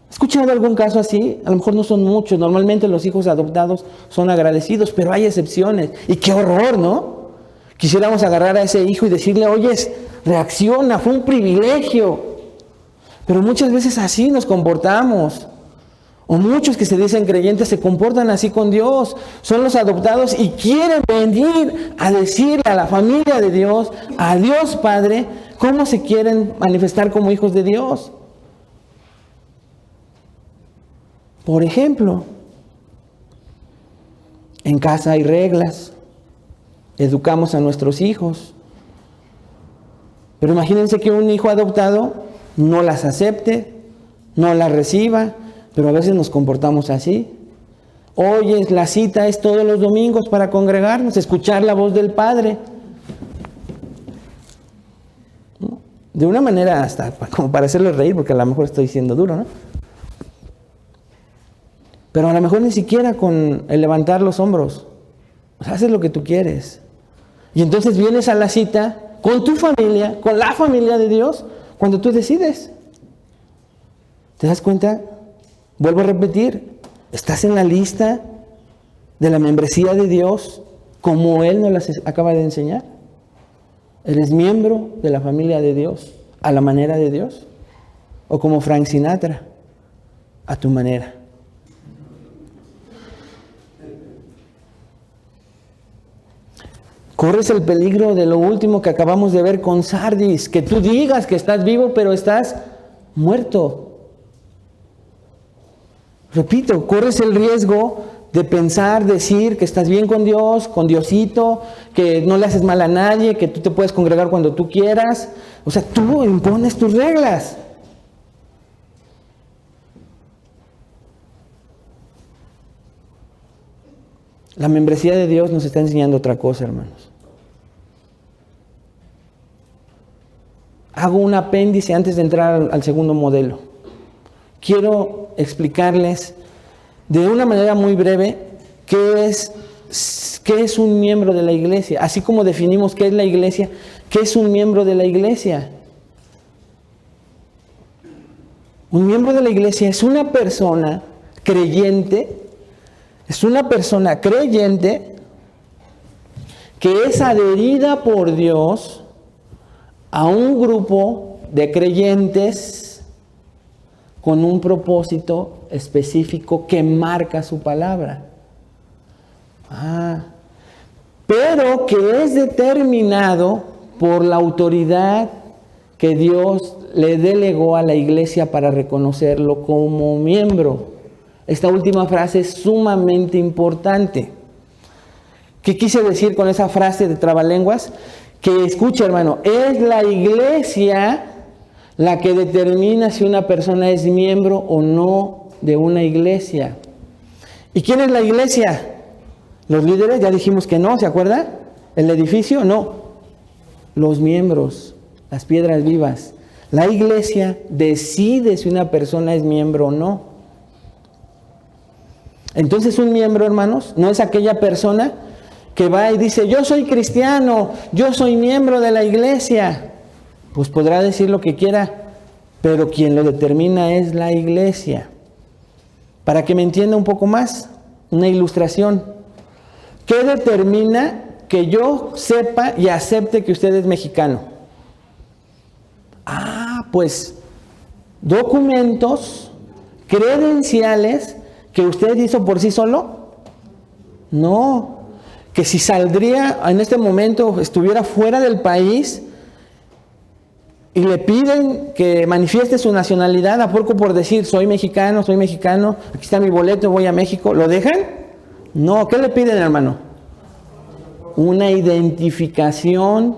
¿Has escuchado algún caso así? A lo mejor no son muchos. Normalmente los hijos adoptados son agradecidos, pero hay excepciones. Y qué horror, ¿no? Quisiéramos agarrar a ese hijo y decirle: oyes, reacciona, fue un privilegio. Pero muchas veces así nos comportamos. O muchos que se dicen creyentes se comportan así con Dios. Son los adoptados y quieren venir a decirle a la familia de Dios, a Dios Padre, cómo se quieren manifestar como hijos de Dios. Por ejemplo, en casa hay reglas. Educamos a nuestros hijos. Pero imagínense que un hijo adoptado no las acepte, no las reciba. Pero a veces nos comportamos así. Oye, la cita es todos los domingos para congregarnos, escuchar la voz del Padre. ¿No? De una manera hasta como para hacerle reír, porque a lo mejor estoy siendo duro, ¿no? Pero a lo mejor ni siquiera con el levantar los hombros. O sea, haces lo que tú quieres. Y entonces vienes a la cita con tu familia, con la familia de Dios, cuando tú decides. ¿Te das cuenta? Vuelvo a repetir, estás en la lista de la membresía de Dios como Él nos las acaba de enseñar. ¿Eres miembro de la familia de Dios a la manera de Dios? ¿O como Frank Sinatra, a tu manera? corres el peligro de lo último que acabamos de ver con Sardis, que tú digas que estás vivo, pero estás muerto. Repito, corres el riesgo de pensar, decir que estás bien con Dios, con Diosito, que no le haces mal a nadie, que tú te puedes congregar cuando tú quieras. O sea, tú impones tus reglas. La membresía de Dios nos está enseñando otra cosa, hermanos. Hago un apéndice antes de entrar al segundo modelo. Quiero explicarles de una manera muy breve qué es un miembro de la iglesia. Así como definimos qué es la iglesia, ¿qué es un miembro de la iglesia? Un miembro de la iglesia es una persona creyente. Es una persona creyente que es adherida por Dios a un grupo de creyentes con un propósito específico que marca su palabra. Pero que es determinado por la autoridad que Dios le delegó a la iglesia para reconocerlo como miembro. Esta última frase es sumamente importante. ¿Qué quise decir con esa frase de trabalenguas? Que escucha, hermano, es la iglesia la que determina si una persona es miembro o no de una iglesia. ¿Y quién es la iglesia? ¿Los líderes? Ya dijimos que no, ¿se acuerda? ¿El edificio? No. Los miembros, las piedras vivas. La iglesia decide si una persona es miembro o no. Entonces un miembro, hermanos, no es aquella persona que va y dice, yo soy cristiano, yo soy miembro de la iglesia. Pues podrá decir lo que quiera, pero quien lo determina es la iglesia. Para que me entienda un poco más, una ilustración. ¿Qué determina que yo sepa y acepte que usted es mexicano? Pues documentos, credenciales que usted hizo por sí solo. No, que si saldría en este momento, estuviera fuera del país y le piden que manifieste su nacionalidad, ¿a poco por decir soy mexicano, aquí está mi boleto, voy a México, ¿lo dejan? No, ¿qué le piden, hermano? Una identificación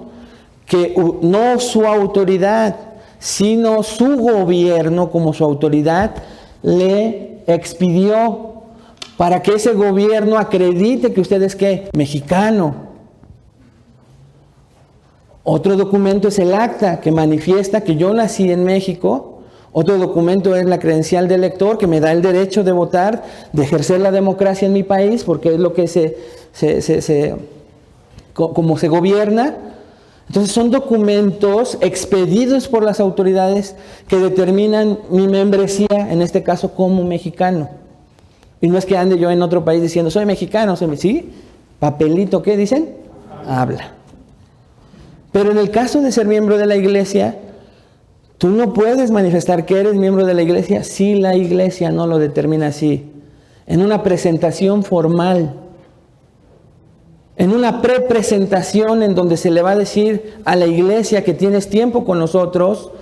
que no su autoridad, sino su gobierno como su autoridad le expidió para que ese gobierno acredite que usted es ¿qué? Mexicano. Otro documento es el acta que manifiesta que yo nací en México. Otro documento es la credencial de elector que me da el derecho de votar, de ejercer la democracia en mi país, porque es lo que como se gobierna. Entonces son documentos expedidos por las autoridades que determinan mi membresía, en este caso como mexicano. Y no es que ande yo en otro país diciendo soy mexicano, ¿sí? Papelito, ¿qué dicen? Habla. Pero en el caso de ser miembro de la iglesia, tú no puedes manifestar que eres miembro de la iglesia si la iglesia no lo determina así. En una presentación formal, en una prepresentación en donde se le va a decir a la iglesia que tienes tiempo con nosotros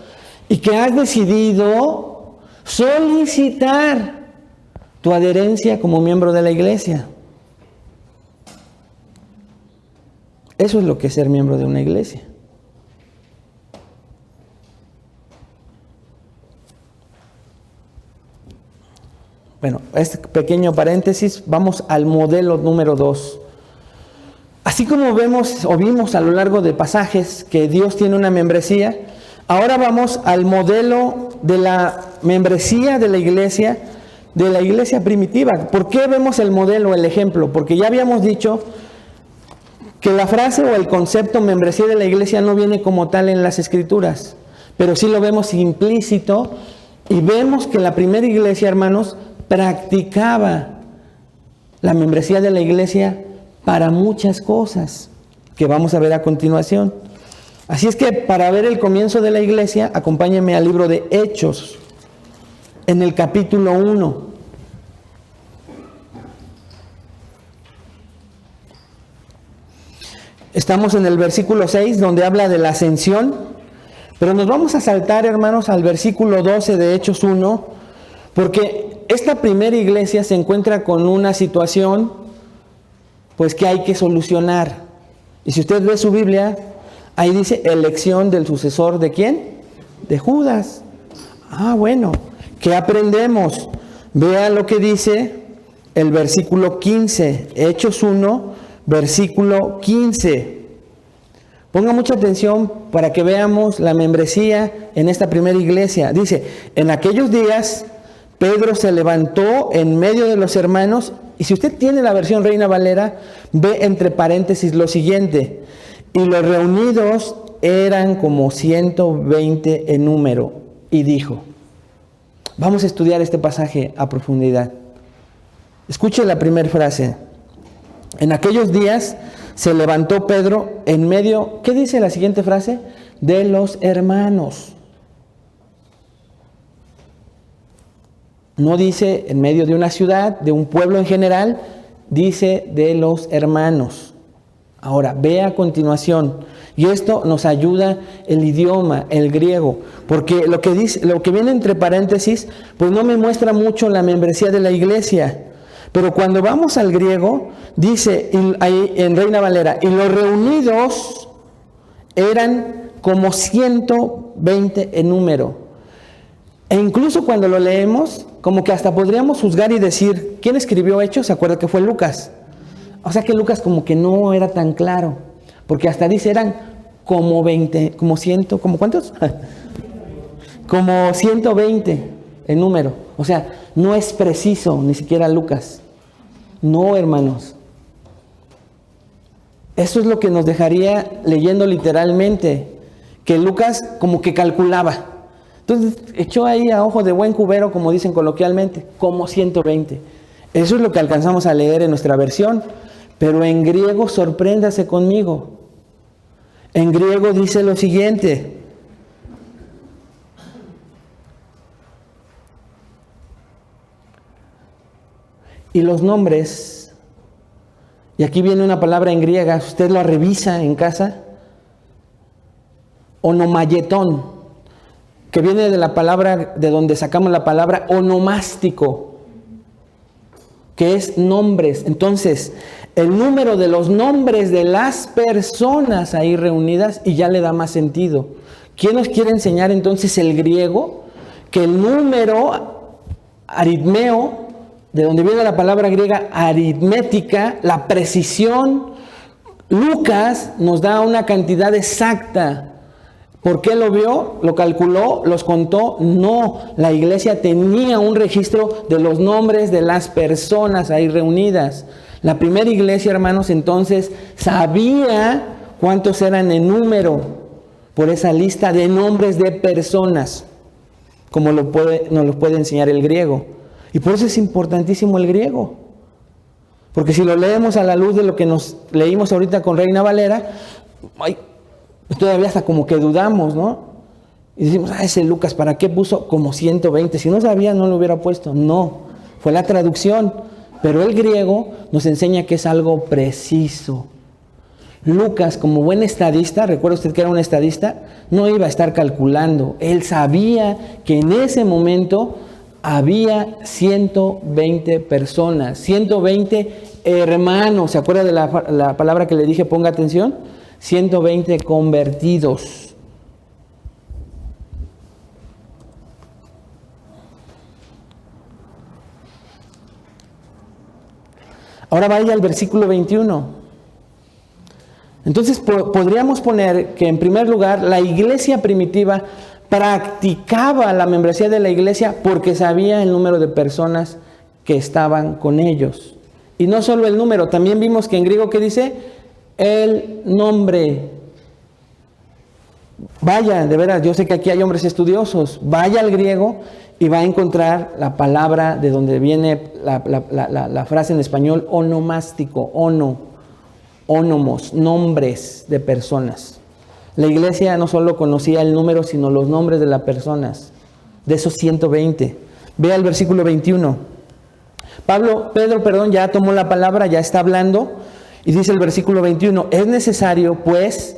y que has decidido solicitar tu adherencia como miembro de la iglesia. Eso es lo que es ser miembro de una iglesia. Bueno, este pequeño paréntesis, vamos al modelo número 2. Así como vemos o vimos a lo largo de pasajes que Dios tiene una membresía, ahora vamos al modelo de la membresía de la iglesia primitiva. ¿Por qué vemos el modelo, el ejemplo? Porque ya habíamos dicho que la frase o el concepto membresía de la iglesia no viene como tal en las Escrituras, pero sí lo vemos implícito y vemos que la primera iglesia, hermanos, practicaba la membresía de la iglesia para muchas cosas que vamos a ver a continuación. Así es que para ver el comienzo de la iglesia, acompáñenme al libro de Hechos, en el capítulo 1. Estamos en el versículo 6, donde habla de la ascensión, pero nos vamos a saltar, hermanos, al versículo 12 de Hechos 1, porque esta primera iglesia se encuentra con una situación, pues, que hay que solucionar. Y si usted ve su Biblia, ahí dice elección del sucesor, ¿de quién? De Judas. Ah, bueno, ¿qué aprendemos? Vea lo que dice el versículo 15, Hechos 1, versículo 15. Ponga mucha atención para que veamos la membresía en esta primera iglesia. Dice, en aquellos días Pedro se levantó en medio de los hermanos, y si usted tiene la versión Reina Valera, ve entre paréntesis lo siguiente: y los reunidos eran como 120 en número, y dijo. Vamos a estudiar este pasaje a profundidad. Escuche la primera frase. En aquellos días se levantó Pedro en medio, ¿qué dice la siguiente frase? De los hermanos. No dice en medio de una ciudad, de un pueblo en general, dice de los hermanos. Ahora, ve a continuación, y esto nos ayuda el idioma, el griego, porque lo que dice, lo que viene entre paréntesis, pues no me muestra mucho la membresía de la iglesia. Pero cuando vamos al griego, dice ahí en Reina Valera, y los reunidos eran como 120 en número. E incluso cuando lo leemos, como que hasta podríamos juzgar y decir, ¿quién escribió Hechos? Se acuerda que fue Lucas. O sea que Lucas como que no era tan claro, porque hasta dice eran como 20, como 100, ¿como cuántos? Como 120 en número. O sea, no es preciso ni siquiera Lucas. No, hermanos. Eso es lo que nos dejaría leyendo literalmente, que Lucas como que calculaba. Entonces echó ahí a ojo de buen cubero, como dicen coloquialmente, como 120. Eso es lo que alcanzamos a leer en nuestra versión, pero en griego, sorpréndase conmigo. En griego dice lo siguiente: y los nombres, y aquí viene una palabra en griega, usted la revisa en casa, onomayeton, que viene de la palabra, de donde sacamos la palabra onomástico, que es nombres. Entonces, el número de los nombres de las personas ahí reunidas, y ya le da más sentido. ¿Quién nos quiere enseñar entonces el griego? Que el número aritmeo, de donde viene la palabra griega aritmética, la precisión, Lucas nos da una cantidad exacta. ¿Por qué lo vio? ¿Lo calculó? ¿Los contó? No, la iglesia tenía un registro de los nombres de las personas ahí reunidas. La primera iglesia, hermanos, entonces sabía cuántos eran en número por esa lista de nombres de personas, como nos lo puede enseñar el griego. Y por eso es importantísimo el griego. Porque si lo leemos a la luz de lo que nos leímos ahorita con Reina Valera, todavía hasta como que dudamos, ¿no? Y decimos, ese Lucas, ¿para qué puso como 120? Si no sabía, no lo hubiera puesto. No, fue la traducción. Pero el griego nos enseña que es algo preciso. Lucas, como buen estadista, recuerda usted que era un estadista, no iba a estar calculando. Él sabía que en ese momento había 120 personas, 120 hermanos. ¿Se acuerda de la palabra que le dije? Ponga atención. 120 convertidos. Ahora vaya al versículo 21. Entonces podríamos poner que en primer lugar la iglesia primitiva practicaba la membresía de la iglesia porque sabía el número de personas que estaban con ellos. Y no solo el número, también vimos que en griego, ¿qué dice? El nombre. Vaya, de veras, yo sé que aquí hay hombres estudiosos. Vaya al griego y va a encontrar la palabra de donde viene la frase en español onomástico, ónomos, nombres de personas. La iglesia no solo conocía el número, sino los nombres de las personas, de esos 120. Vea el versículo 21. Pedro, ya tomó la palabra, ya está hablando, Y dice el versículo 21, es necesario, pues,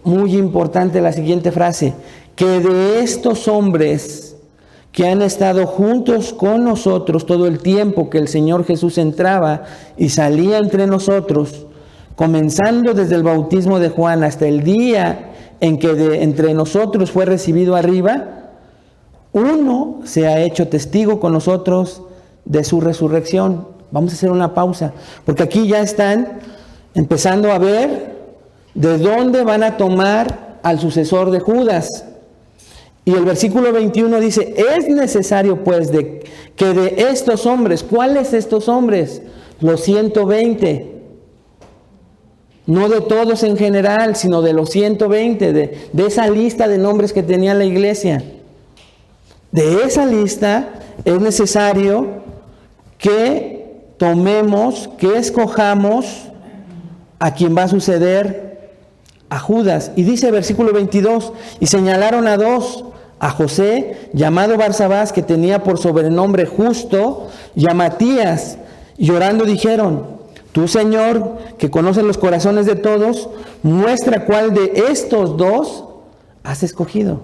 muy importante la siguiente frase, que de estos hombres que han estado juntos con nosotros todo el tiempo que el Señor Jesús entraba y salía entre nosotros, comenzando desde el bautismo de Juan hasta el día en que entre nosotros fue recibido arriba, uno se ha hecho testigo con nosotros de su resurrección. Vamos a hacer una pausa, porque aquí ya están empezando a ver de dónde van a tomar al sucesor de Judas. Y el versículo 21 dice, es necesario pues que de estos hombres, ¿cuáles estos hombres? Los 120. No de todos en general, sino de los 120, de esa lista de nombres que tenía la iglesia. De esa lista es necesario que tomemos, que escojamos a quien va a suceder a Judas. Y dice el versículo 22, y señalaron a dos, a José, llamado Barsabás, que tenía por sobrenombre Justo, y a Matías, y orando dijeron, tú, Señor, que conoces los corazones de todos, muestra cuál de estos dos has escogido,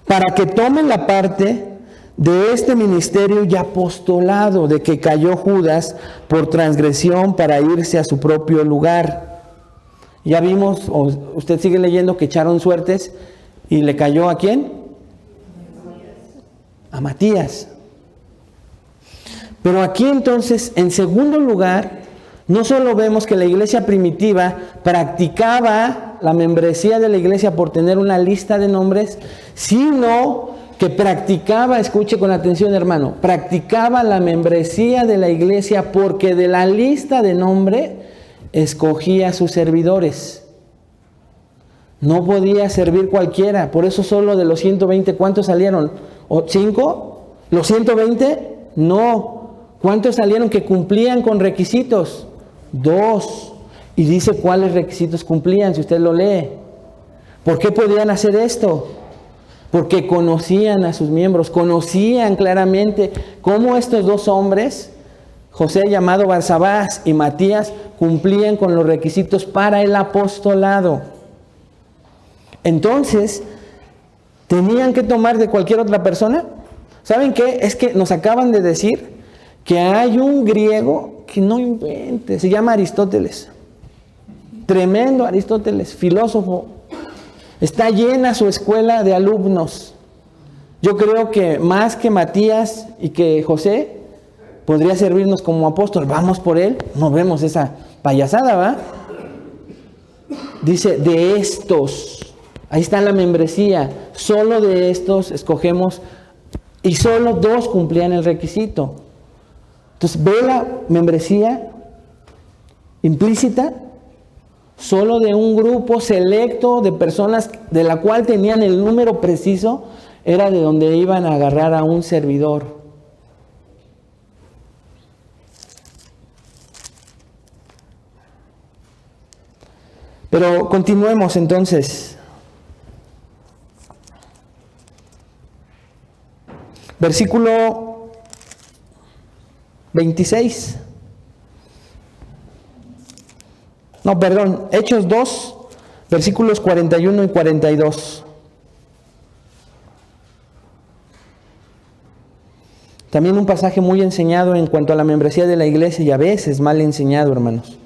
para que tomen la parte de este ministerio y apostolado de que cayó Judas por transgresión para irse a su propio lugar. Ya vimos, o usted sigue leyendo, que echaron suertes y le cayó ¿a quién? A Matías. Pero aquí entonces, en segundo lugar, no solo vemos que la iglesia primitiva practicaba la membresía de la iglesia por tener una lista de nombres, sino que practicaba, escuche con atención hermano, practicaba la membresía de la iglesia porque de la lista de nombre escogía a sus servidores. No podía servir cualquiera, por eso solo de los 120, ¿cuántos salieron? ¿5? ¿Los 120? No. ¿Cuántos salieron que cumplían con requisitos? 2. Y dice cuáles requisitos cumplían, si usted lo lee. ¿Por qué podían hacer esto? Porque conocían a sus miembros, conocían claramente cómo estos dos hombres, José llamado Barsabás y Matías, cumplían con los requisitos para el apostolado. Entonces, ¿tenían que tomar de cualquier otra persona? ¿Saben qué? Es que nos acaban de decir que hay un griego que no invente, se llama Aristóteles. Tremendo Aristóteles, filósofo. Está llena su escuela de alumnos. Yo creo que más que Matías y que José, podría servirnos como apóstol. Vamos por él, no vemos esa payasada, ¿va? Dice, de estos, ahí está la membresía, solo de estos escogemos, y solo 2 cumplían el requisito. Entonces, ve la membresía implícita, solo de un grupo selecto de personas de la cual tenían el número preciso, era de donde iban a agarrar a un servidor. Pero continuemos entonces. Versículo 26. No, perdón, Hechos 2, versículos 41 y 42. También un pasaje muy enseñado en cuanto a la membresía de la iglesia y a veces mal enseñado, hermanos.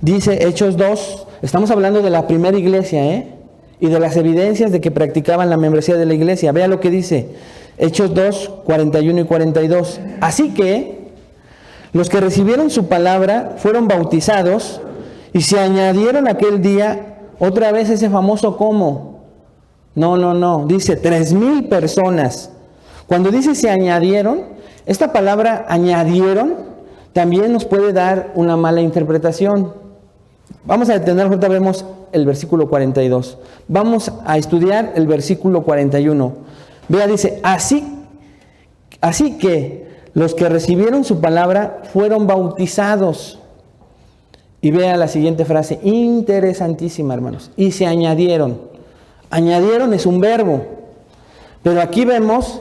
Dice Hechos 2, estamos hablando de la primera iglesia, y de las evidencias de que practicaban la membresía de la iglesia. Vea lo que dice Hechos 2, 41 y 42. Así que los que recibieron su palabra fueron bautizados y se añadieron aquel día otra vez ese famoso ¿cómo? No, dice 3,000 personas. Cuando dice se añadieron, esta palabra añadieron también nos puede dar una mala interpretación. Vamos a detener, ahorita vemos el versículo 42. Vamos a estudiar el versículo 41. Vea, dice, así que los que recibieron su palabra fueron bautizados. Y vea la siguiente frase, interesantísima, hermanos. Y se añadieron. Añadieron es un verbo. Pero aquí vemos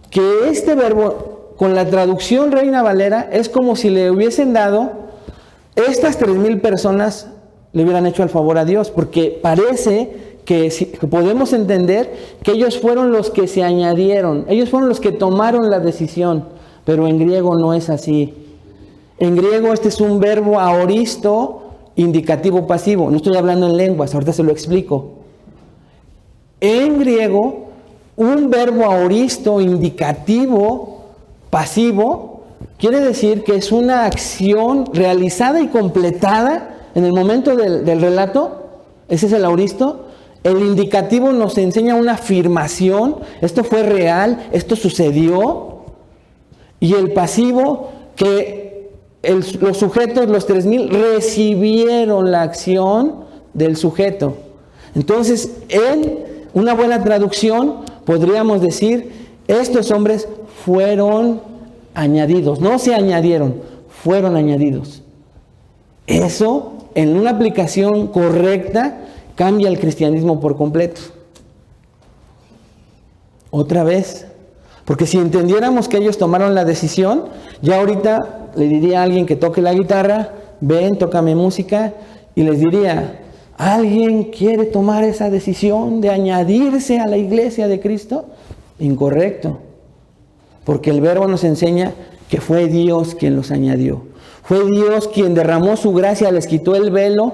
que este verbo con la traducción Reina Valera, es como si le hubiesen dado, estas 3,000 personas le hubieran hecho el favor a Dios, porque parece que podemos entender que ellos fueron los que se añadieron, ellos fueron los que tomaron la decisión, pero en griego no es así. En griego este es un verbo aoristo, indicativo pasivo. No estoy hablando en lenguas, ahorita se lo explico. En griego, un verbo aoristo, indicativo, pasivo, quiere decir que es una acción realizada y completada en el momento del relato. Ese es el aoristo. El indicativo nos enseña una afirmación. Esto fue real, esto sucedió. Y el pasivo, que los sujetos, los 3,000, recibieron la acción del sujeto. Entonces, en una buena traducción, podríamos decir, estos hombres fueron añadidos. No se añadieron, fueron añadidos. Eso, en una aplicación correcta, cambia el cristianismo por completo. Otra vez. Porque si entendiéramos que ellos tomaron la decisión, ya ahorita le diría a alguien que toque la guitarra, ven, tócame música, y les diría, ¿alguien quiere tomar esa decisión de añadirse a la iglesia de Cristo? Incorrecto. Porque el verbo nos enseña que fue Dios quien los añadió. Fue Dios quien derramó su gracia, les quitó el velo,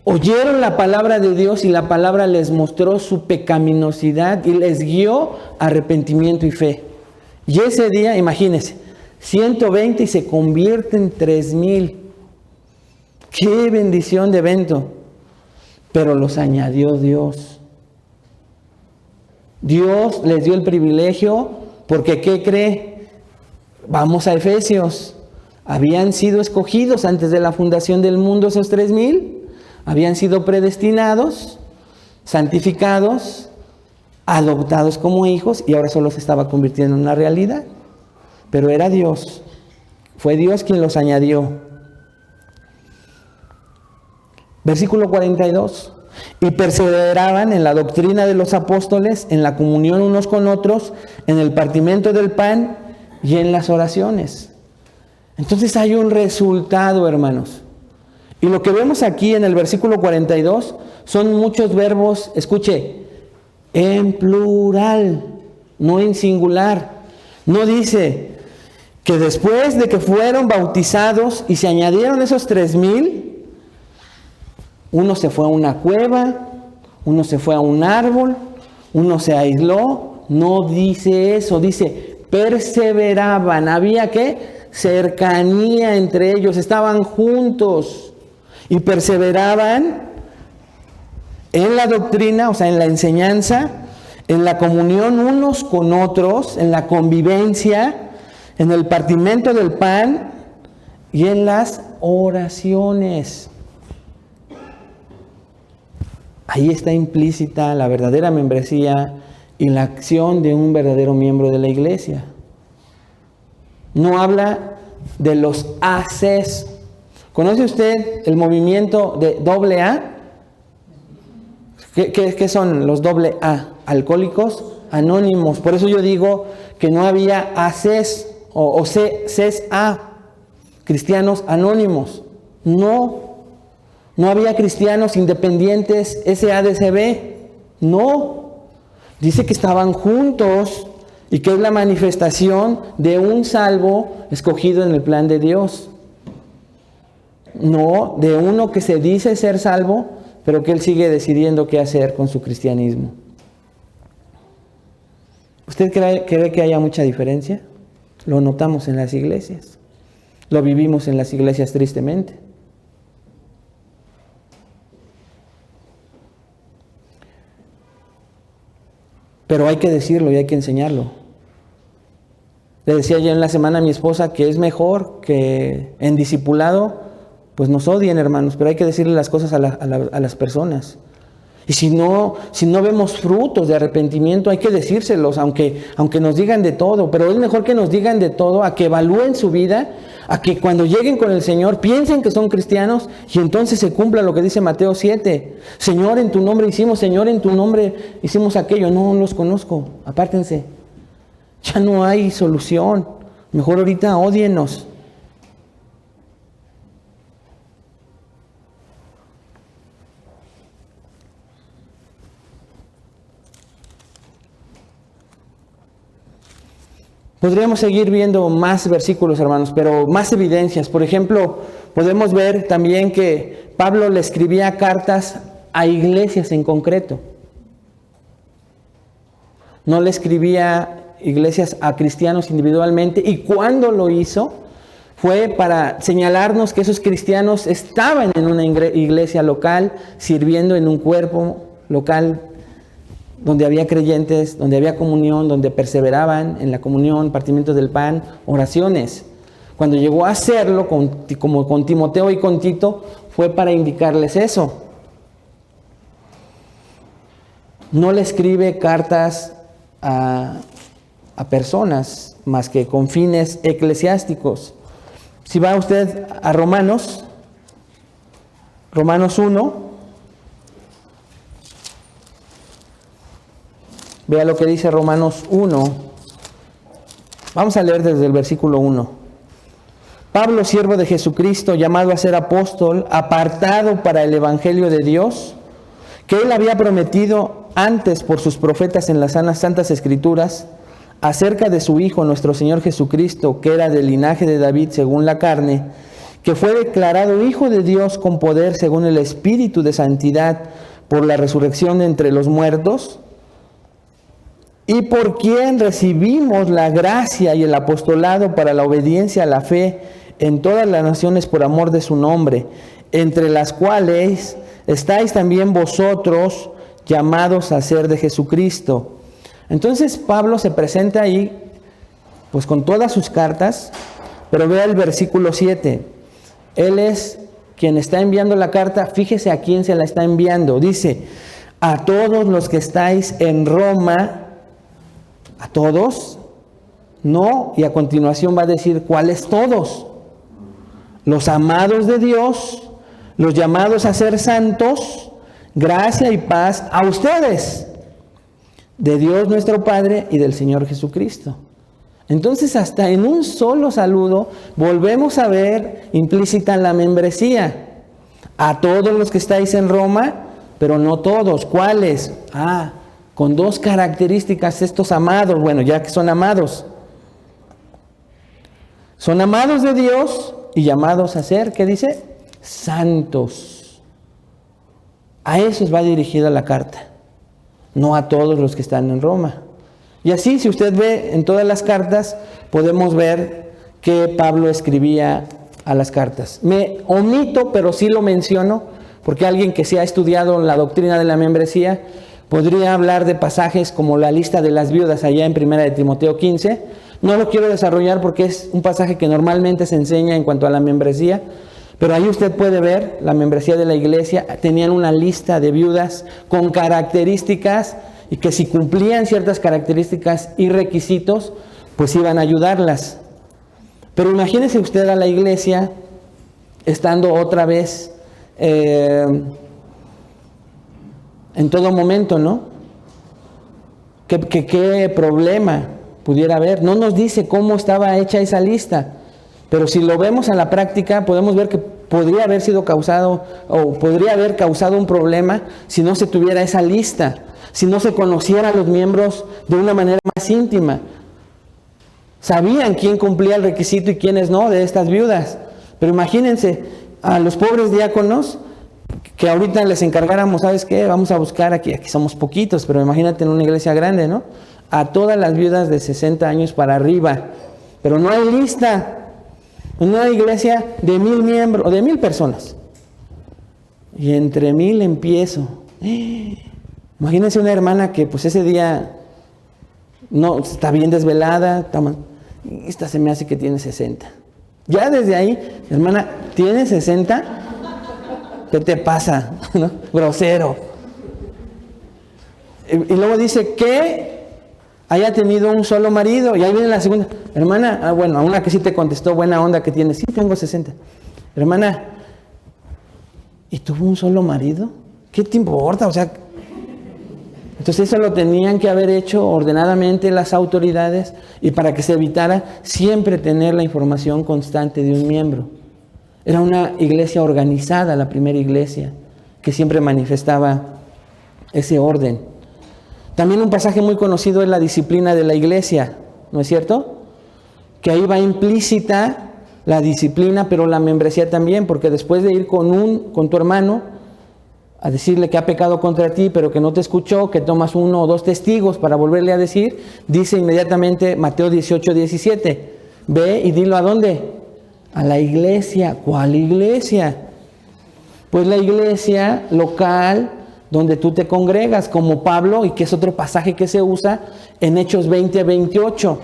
oyeron la palabra de Dios y la palabra les mostró su pecaminosidad y les guió a arrepentimiento y fe. Y ese día, imagínense, 120 y se convierte en 3,000. ¡Qué bendición de evento! Pero los añadió Dios. Dios les dio el privilegio porque, ¿qué cree? Vamos a Efesios. Habían sido escogidos antes de la fundación del mundo esos 3,000. Habían sido predestinados, santificados, adoptados como hijos y ahora solo se estaba convirtiendo en una realidad. Pero era Dios. Fue Dios quien los añadió. Versículo 42. Y perseveraban en la doctrina de los apóstoles, en la comunión unos con otros, en el partimiento del pan y en las oraciones. Entonces hay un resultado, hermanos. Y lo que vemos aquí en el versículo 42 son muchos verbos, escuche, en plural, no en singular. No dice que después de que fueron bautizados y se añadieron esos 3,000, uno se fue a una cueva, uno se fue a un árbol, uno se aisló. No dice eso, dice perseveraban. Había ¿qué? Cercanía entre ellos, estaban juntos. Y perseveraban en la doctrina, o sea, en la enseñanza, en la comunión unos con otros, en la convivencia, en el partimiento del pan y en las oraciones. Ahí está implícita la verdadera membresía y la acción de un verdadero miembro de la iglesia. No habla de los haces. ¿Conoce usted el movimiento de AA? ¿Qué son los AA? Alcohólicos Anónimos. Por eso yo digo que no había ACES o CESA, Cristianos Anónimos. No había cristianos independientes SADCB. No. Dice que estaban juntos y que es la manifestación de un salvo escogido en el plan de Dios. No, de uno que se dice ser salvo, pero que él sigue decidiendo qué hacer con su cristianismo. ¿Usted cree que haya mucha diferencia? Lo notamos en las iglesias. Lo vivimos en las iglesias tristemente. Pero hay que decirlo y hay que enseñarlo. Le decía yo en la semana a mi esposa que es mejor que en discipulado pues nos odien, hermanos, pero hay que decirle las cosas a las personas. Y si no vemos frutos de arrepentimiento, hay que decírselos, aunque nos digan de todo. Pero es mejor que nos digan de todo, a que evalúen su vida, a que cuando lleguen con el Señor piensen que son cristianos y entonces se cumpla lo que dice Mateo 7. Señor, en tu nombre hicimos, Señor, en tu nombre hicimos aquello. No los conozco, apártense. Ya no hay solución. Mejor ahorita ódienos. Podríamos seguir viendo más versículos, hermanos, pero más evidencias. Por ejemplo, podemos ver también que Pablo le escribía cartas a iglesias en concreto. No le escribía iglesias a cristianos individualmente, y cuando lo hizo fue para señalarnos que esos cristianos estaban en una iglesia local, sirviendo en un cuerpo local donde había creyentes, donde había comunión, donde perseveraban en la comunión, partimiento del pan, oraciones. Cuando llegó a hacerlo, como con Timoteo y con Tito, fue para indicarles eso. No le escribe cartas a personas más que con fines eclesiásticos. Si va usted a Romanos 1, vea lo que dice Romanos 1. Vamos a leer desde el versículo 1. Pablo, siervo de Jesucristo, llamado a ser apóstol, apartado para el evangelio de Dios, que él había prometido antes por sus profetas en las santas escrituras, acerca de su Hijo, nuestro Señor Jesucristo, que era del linaje de David según la carne, que fue declarado Hijo de Dios con poder según el Espíritu de santidad por la resurrección de entre los muertos, y por quien recibimos la gracia y el apostolado para la obediencia a la fe en todas las naciones por amor de su nombre, entre las cuales estáis también vosotros llamados a ser de Jesucristo. Entonces Pablo se presenta ahí pues con todas sus cartas, pero vea el versículo 7. Él es quien está enviando la carta. Fíjese a quién se la está enviando. Dice: a todos los que estáis en Roma. ¿A todos? No, y a continuación va a decir cuáles todos. Los amados de Dios, los llamados a ser santos, gracia y paz a ustedes, de Dios nuestro Padre y del Señor Jesucristo. Entonces, hasta en un solo saludo volvemos a ver implícita la membresía. A todos los que estáis en Roma, pero no todos. ¿Cuáles? Con dos características estos amados, bueno, ya que son amados. Son amados de Dios y llamados a ser, ¿qué dice? Santos. A esos va dirigida la carta, no a todos los que están en Roma. Y así, si usted ve en todas las cartas, podemos ver que Pablo escribía a las cartas. Me omito, pero sí lo menciono, porque alguien que sí ha estudiado la doctrina de la membresía podría hablar de pasajes como la lista de las viudas allá en 1 de Timoteo 15. No lo quiero desarrollar porque es un pasaje que normalmente se enseña en cuanto a la membresía, pero ahí usted puede ver la membresía de la iglesia. Tenían una lista de viudas con características, y que si cumplían ciertas características y requisitos, pues iban a ayudarlas. Pero imagínese usted a la iglesia estando otra vez en todo momento, ¿no? ¿Qué problema pudiera haber? No nos dice cómo estaba hecha esa lista, pero si lo vemos en la práctica, podemos ver que podría haber sido causado, o podría haber causado un problema si no se tuviera esa lista, si no se conociera a los miembros de una manera más íntima. Sabían quién cumplía el requisito y quiénes no de estas viudas, pero imagínense a los pobres diáconos que ahorita les encargáramos, ¿sabes qué? Vamos a buscar aquí somos poquitos, pero imagínate en una iglesia grande, ¿no? A todas las viudas de 60 años para arriba, pero no hay lista. Una iglesia de 1000 miembros, o de 1000 personas, y entre 1000 empiezo. Imagínense una hermana que pues ese día no está bien desvelada, esta se me hace que tiene 60. Ya desde ahí, hermana, ¿tiene 60? ¿Qué te pasa? ¿No? Grosero. Y luego dice que haya tenido un solo marido, y ahí viene la segunda. Hermana, bueno, a una que sí te contestó buena onda que tiene, sí, tengo 60. Hermana, ¿y tuvo un solo marido? ¿Qué te importa? O sea, Entonces eso lo tenían que haber hecho ordenadamente las autoridades y para que se evitara siempre tener la información constante de un miembro. Era una iglesia organizada, la primera iglesia, que siempre manifestaba ese orden. También un pasaje muy conocido es la disciplina de la iglesia, ¿no es cierto? Que ahí va implícita la disciplina, pero la membresía también, porque después de ir con tu hermano a decirle que ha pecado contra ti, pero que no te escuchó, que tomas 1 o 2 testigos para volverle a decir, dice inmediatamente Mateo 18:17, ve y dilo ¿a dónde? A la iglesia. ¿Cuál iglesia? Pues la iglesia local donde tú te congregas, como Pablo, y que es otro pasaje que se usa en Hechos 20:28.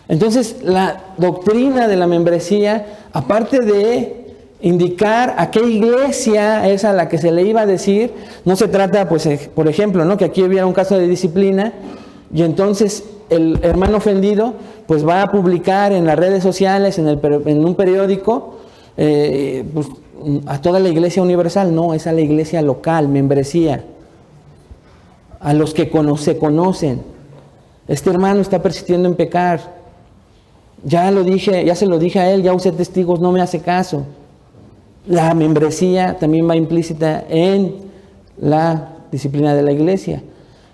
Entonces, la doctrina de la membresía, aparte de indicar a qué iglesia es a la que se le iba a decir, no se trata, pues, por ejemplo, ¿no?, que aquí hubiera un caso de disciplina y entonces el hermano ofendido pues va a publicar en las redes sociales, en un periódico, pues, a toda la iglesia universal. No, es a la iglesia local, membresía, a los que se conocen. Este hermano está persistiendo en pecar, ya se lo dije a él, ya usé testigos, no me hace caso. La membresía también va implícita en la disciplina de la iglesia.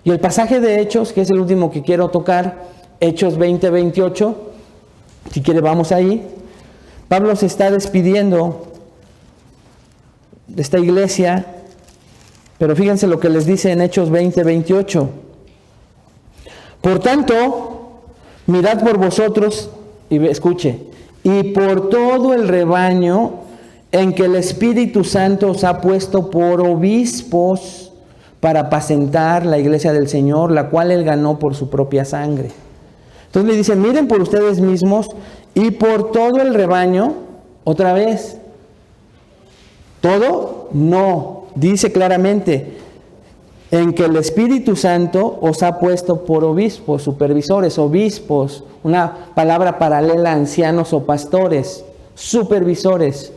Y el pasaje de Hechos, que es el último que quiero tocar, Hechos 20:28, si quiere vamos ahí. Pablo se está despidiendo de esta iglesia, pero fíjense lo que les dice en Hechos 20:28. Por tanto, mirad por vosotros, y escuche, y por todo el rebaño en que el Espíritu Santo os ha puesto por obispos para apacentar la iglesia del Señor, la cual Él ganó por su propia sangre. Entonces le dice, miren por ustedes mismos y por todo el rebaño, otra vez. ¿Todo? No. Dice claramente, en que el Espíritu Santo os ha puesto por obispos, supervisores, obispos, una palabra paralela a ancianos o pastores, supervisores.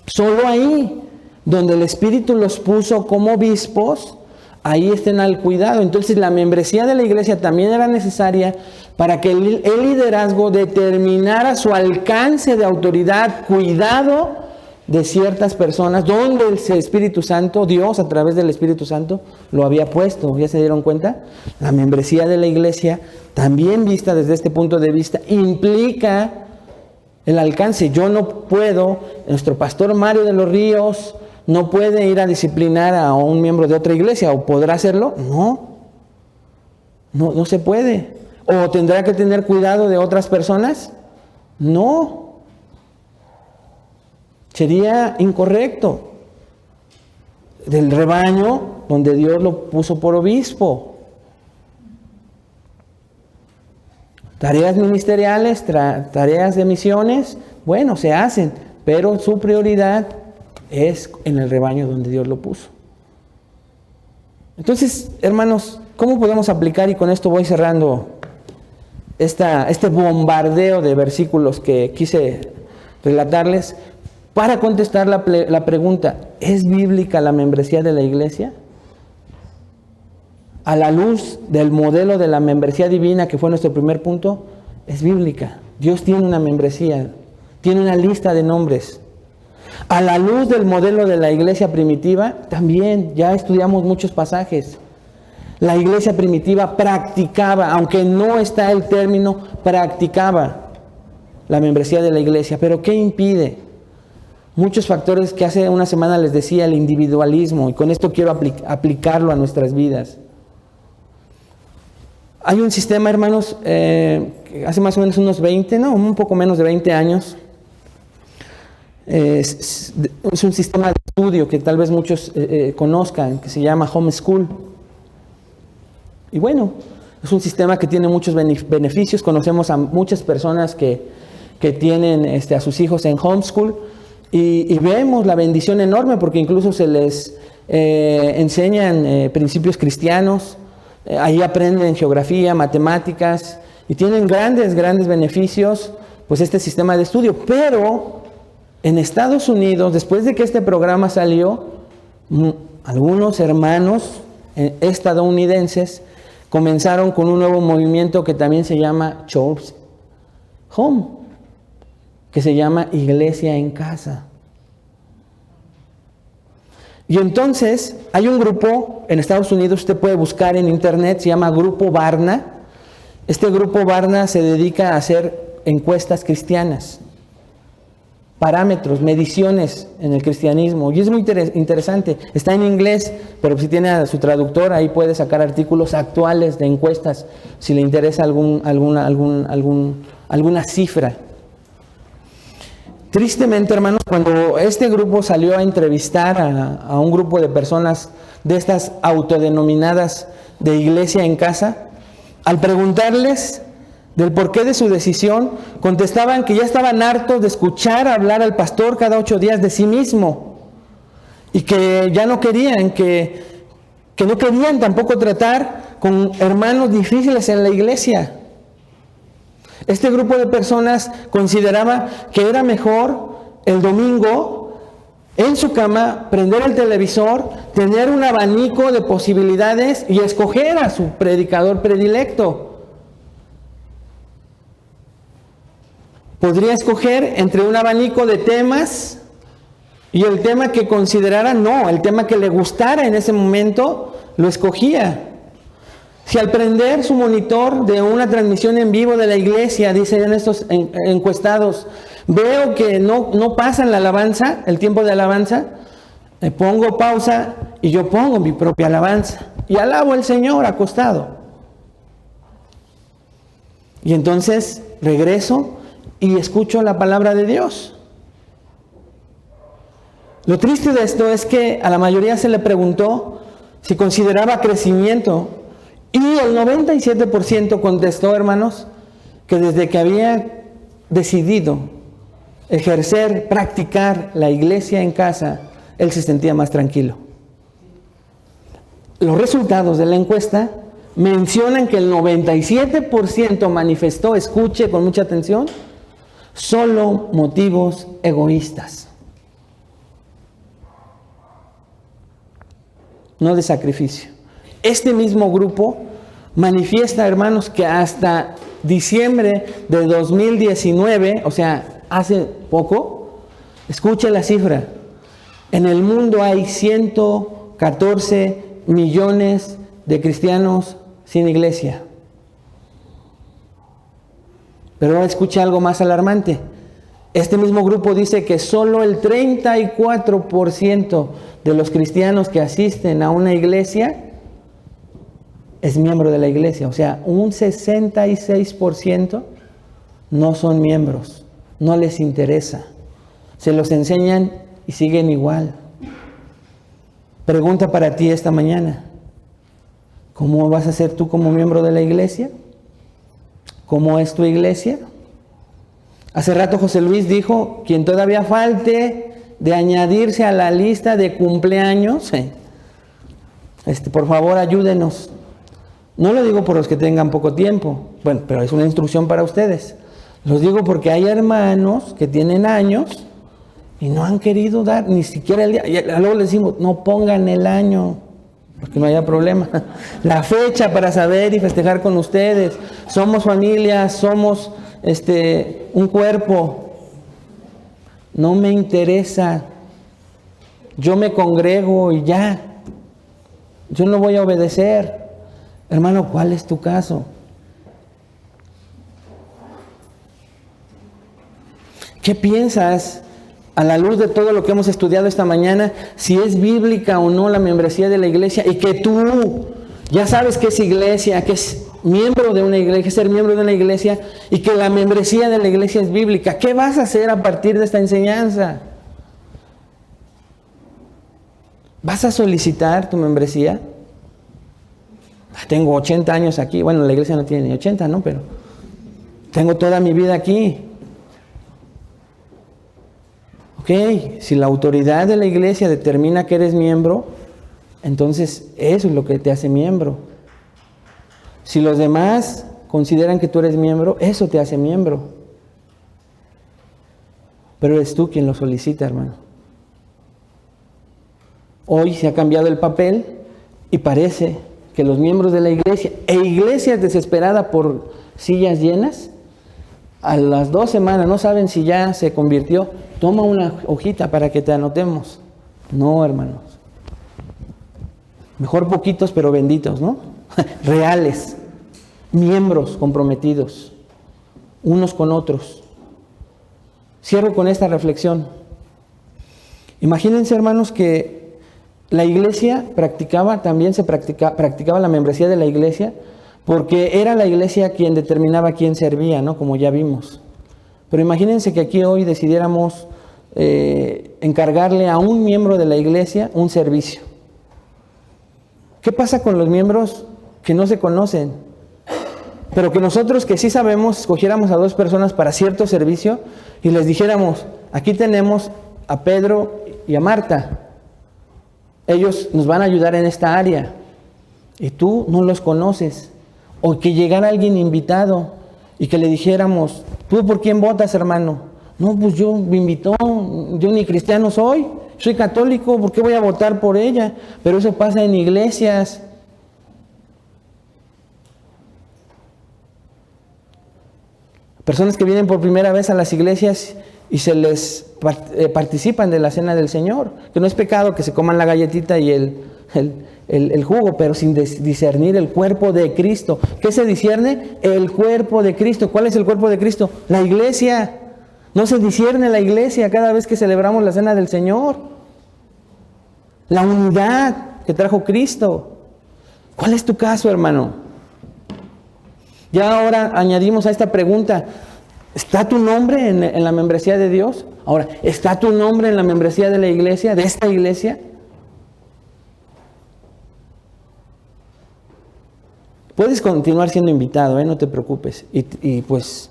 Solo ahí, donde el Espíritu los puso como obispos, ahí estén al cuidado. Entonces la membresía de la iglesia también era necesaria para que el liderazgo determinara su alcance de autoridad, cuidado de ciertas personas, donde el Espíritu Santo, Dios a través del Espíritu Santo, lo había puesto. ¿Ya se dieron cuenta? La membresía de la iglesia, también vista desde este punto de vista, implica el alcance. Yo no puedo, nuestro pastor Mario de los Ríos no puede ir a disciplinar a un miembro de otra iglesia, ¿o podrá hacerlo? No se puede. ¿O tendrá que tener cuidado de otras personas? No. Sería incorrecto. Del rebaño donde Dios lo puso por obispo. Tareas ministeriales, tareas de misiones, bueno, se hacen, pero su prioridad es en el rebaño donde Dios lo puso. Entonces, hermanos, ¿cómo podemos aplicar? Y con esto voy cerrando este bombardeo de versículos que quise relatarles para contestar la pregunta, ¿es bíblica la membresía de la iglesia? A la luz del modelo de la membresía divina, que fue nuestro primer punto, es bíblica. Dios tiene una membresía, tiene una lista de nombres. A la luz del modelo de la iglesia primitiva, también ya estudiamos muchos pasajes. La iglesia primitiva practicaba, aunque no está el término, practicaba la membresía de la iglesia. ¿Pero qué impide? Muchos factores que hace una semana les decía, el individualismo, y con esto quiero aplicarlo a nuestras vidas. Hay un sistema, hermanos, que hace más o menos unos 20, no, un poco menos de 20 años. Es un sistema de estudio que tal vez muchos conozcan, que se llama homeschool. Y bueno, es un sistema que tiene muchos beneficios. Conocemos a muchas personas que tienen a sus hijos en homeschool y vemos la bendición enorme porque incluso se les enseñan principios cristianos. Ahí aprenden geografía, matemáticas y tienen grandes beneficios, pues este sistema de estudio. Pero en Estados Unidos, después de que este programa salió, algunos hermanos estadounidenses comenzaron con un nuevo movimiento que también se llama Church Home, que se llama Iglesia en Casa. Y entonces hay un grupo en Estados Unidos, usted puede buscar en internet, se llama Grupo Barna. Este Grupo Barna se dedica a hacer encuestas cristianas, parámetros, mediciones en el cristianismo. Y es muy interesante. Está en inglés, pero si tiene a su traductor, ahí puede sacar artículos actuales de encuestas, si le interesa alguna cifra. Tristemente, hermanos, cuando este grupo salió a entrevistar a un grupo de personas de estas autodenominadas de iglesia en casa, al preguntarles del porqué de su decisión, contestaban que ya estaban hartos de escuchar hablar al pastor cada 8 días de sí mismo y que ya no querían, que no querían tampoco tratar con hermanos difíciles en la iglesia. Este grupo de personas consideraba que era mejor el domingo en su cama prender el televisor, tener un abanico de posibilidades y escoger a su predicador predilecto. Podría escoger entre un abanico de temas y el tema que considerara, no, el tema que le gustara en ese momento, lo escogía. Si al prender su monitor de una transmisión en vivo de la iglesia, dicen estos encuestados, veo que no pasan la alabanza, el tiempo de alabanza, le pongo pausa y yo pongo mi propia alabanza y alabo al Señor acostado. Y entonces regreso y escucho la palabra de Dios. Lo triste de esto es que a la mayoría se le preguntó si consideraba crecimiento. Y el 97% contestó, hermanos, que desde que había decidido ejercer, practicar la iglesia en casa, él se sentía más tranquilo. Los resultados de la encuesta mencionan que el 97% manifestó, escuche con mucha atención, solo motivos egoístas, no de sacrificio. Este mismo grupo manifiesta, hermanos, que hasta diciembre de 2019, o sea, hace poco, escuche la cifra, en el mundo hay 114 millones de cristianos sin iglesia. Pero escuche algo más alarmante. Este mismo grupo dice que solo el 34% de los cristianos que asisten a una iglesia es miembro de la iglesia. O sea, un 66% no son miembros, no les interesa. Se los enseñan y siguen igual. Pregunta para ti esta mañana: ¿cómo vas a ser tú como miembro de la iglesia? ¿Cómo es tu iglesia? Hace rato José Luis dijo, quien todavía falte de añadirse a la lista de cumpleaños, por favor ayúdenos. No lo digo por los que tengan poco tiempo, bueno, pero es una instrucción para ustedes. Los digo porque hay hermanos que tienen años y no han querido dar ni siquiera el día. Y luego les decimos, no pongan el año, porque no haya problema. La fecha para saber y festejar con ustedes. Somos familia, somos un cuerpo. No me interesa. Yo me congrego y ya. Yo no voy a obedecer. Hermano, ¿cuál es tu caso? ¿Qué piensas a la luz de todo lo que hemos estudiado esta mañana, si es bíblica o no la membresía de la iglesia, y que tú ya sabes que es iglesia, que es miembro de una iglesia, que es ser miembro de una iglesia, y que la membresía de la iglesia es bíblica? ¿Qué vas a hacer a partir de esta enseñanza? ¿Vas a solicitar tu membresía? Tengo 80 años aquí. Bueno, la iglesia no tiene ni 80, ¿no? Pero tengo toda mi vida aquí. Ok, si la autoridad de la iglesia determina que eres miembro, entonces eso es lo que te hace miembro. Si los demás consideran que tú eres miembro, eso te hace miembro. Pero eres tú quien lo solicita, hermano. Hoy se ha cambiado el papel y parece que los miembros de la iglesia, e iglesias desesperadas por sillas llenas, a las 2 semanas no saben si ya se convirtió. Toma una hojita para que te anotemos. No, hermanos. Mejor poquitos pero benditos, ¿no? Reales, miembros comprometidos, unos con otros. Cierro con esta reflexión. Imagínense, hermanos, que la iglesia practicaba la membresía de la iglesia, porque era la iglesia quien determinaba quién servía, ¿no? Como ya vimos. Pero imagínense que aquí hoy decidiéramos encargarle a un miembro de la iglesia un servicio. ¿Qué pasa con los miembros que no se conocen? Pero que nosotros que sí sabemos, escogiéramos a 2 personas para cierto servicio y les dijéramos, aquí tenemos a Pedro y a Marta. Ellos nos van a ayudar en esta área. Y tú no los conoces. O que llegara alguien invitado y que le dijéramos, ¿tú por quién votas, hermano? No, pues yo me invitó, yo ni cristiano soy católico, ¿por qué voy a votar por ella? Pero eso pasa en iglesias. Personas que vienen por primera vez a las iglesias y se les participan de la cena del Señor, que no es pecado que se coman la galletita y el jugo, pero sin discernir el cuerpo de Cristo. ¿Qué se discierne? El cuerpo de Cristo. ¿Cuál es el cuerpo de Cristo? La iglesia. No se discierne la iglesia cada vez que celebramos la cena del Señor. La unidad que trajo Cristo. ¿Cuál es tu caso, hermano? Ya ahora añadimos a esta pregunta, ¿está tu nombre en la membresía de Dios? Ahora, ¿está tu nombre en la membresía de la iglesia, de esta iglesia? Puedes continuar siendo invitado, no te preocupes. Y pues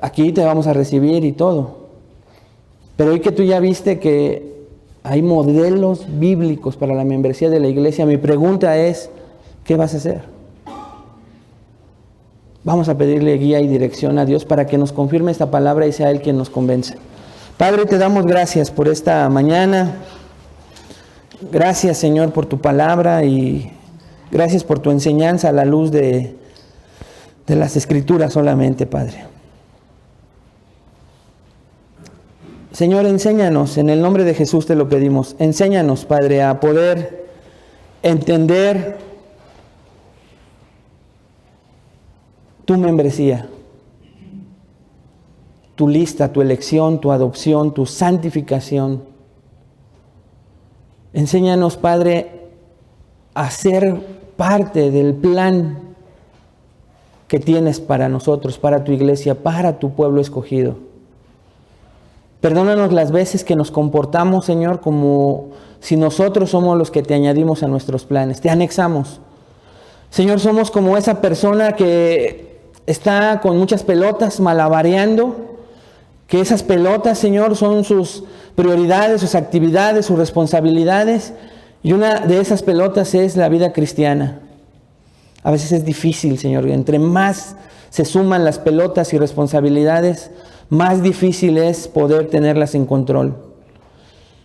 aquí te vamos a recibir y todo. Pero hoy que tú ya viste que hay modelos bíblicos para la membresía de la iglesia, mi pregunta es, ¿qué vas a hacer? Vamos a pedirle guía y dirección a Dios para que nos confirme esta palabra y sea Él quien nos convenza. Padre, te damos gracias por esta mañana. Gracias, Señor, por tu palabra y gracias por tu enseñanza a la luz de las Escrituras solamente, Padre. Señor, enséñanos, en el nombre de Jesús te lo pedimos. Enséñanos, Padre, a poder entender tu membresía, tu lista, tu elección, tu adopción, tu santificación. Enséñanos, Padre, a ser parte del plan que tienes para nosotros, para tu iglesia, para tu pueblo escogido. Perdónanos las veces que nos comportamos, Señor, como si nosotros somos los que te añadimos a nuestros planes, te anexamos. Señor, somos como esa persona que está con muchas pelotas malabareando, que esas pelotas, Señor, son sus prioridades, sus actividades, sus responsabilidades, y una de esas pelotas es la vida cristiana. A veces es difícil, Señor, entre más se suman las pelotas y responsabilidades, más difícil es poder tenerlas en control.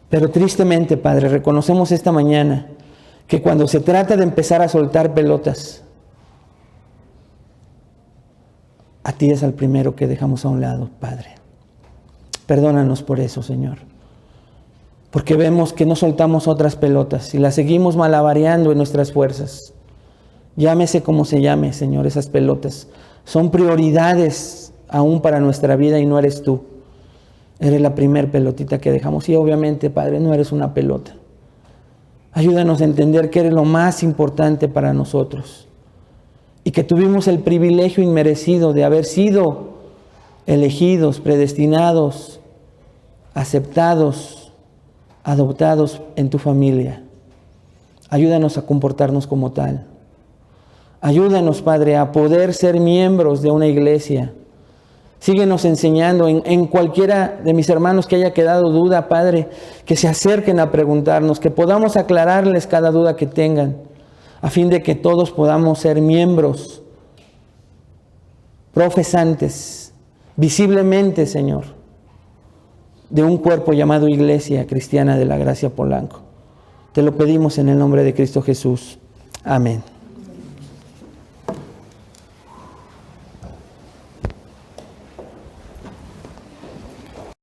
Pero tristemente, Padre, reconocemos esta mañana que cuando se trata de empezar a soltar pelotas, a ti es al primero que dejamos a un lado, Padre. Perdónanos por eso, Señor. Porque vemos que no soltamos otras pelotas y las seguimos malabareando en nuestras fuerzas. Llámese como se llame, Señor, esas pelotas. Son prioridades aún para nuestra vida y no eres tú. Eres la primer pelotita que dejamos. Y obviamente, Padre, no eres una pelota. Ayúdanos a entender que eres lo más importante para nosotros. Y que tuvimos el privilegio inmerecido de haber sido elegidos, predestinados, aceptados, adoptados en tu familia. Ayúdanos a comportarnos como tal. Ayúdanos, Padre, a poder ser miembros de una iglesia. Síguenos enseñando en cualquiera de mis hermanos que haya quedado duda, Padre, que se acerquen a preguntarnos, que podamos aclararles cada duda que tengan, a fin de que todos podamos ser miembros profesantes, visiblemente, Señor, de un cuerpo llamado Iglesia Cristiana de la Gracia Polanco. Te lo pedimos en el nombre de Cristo Jesús. Amén.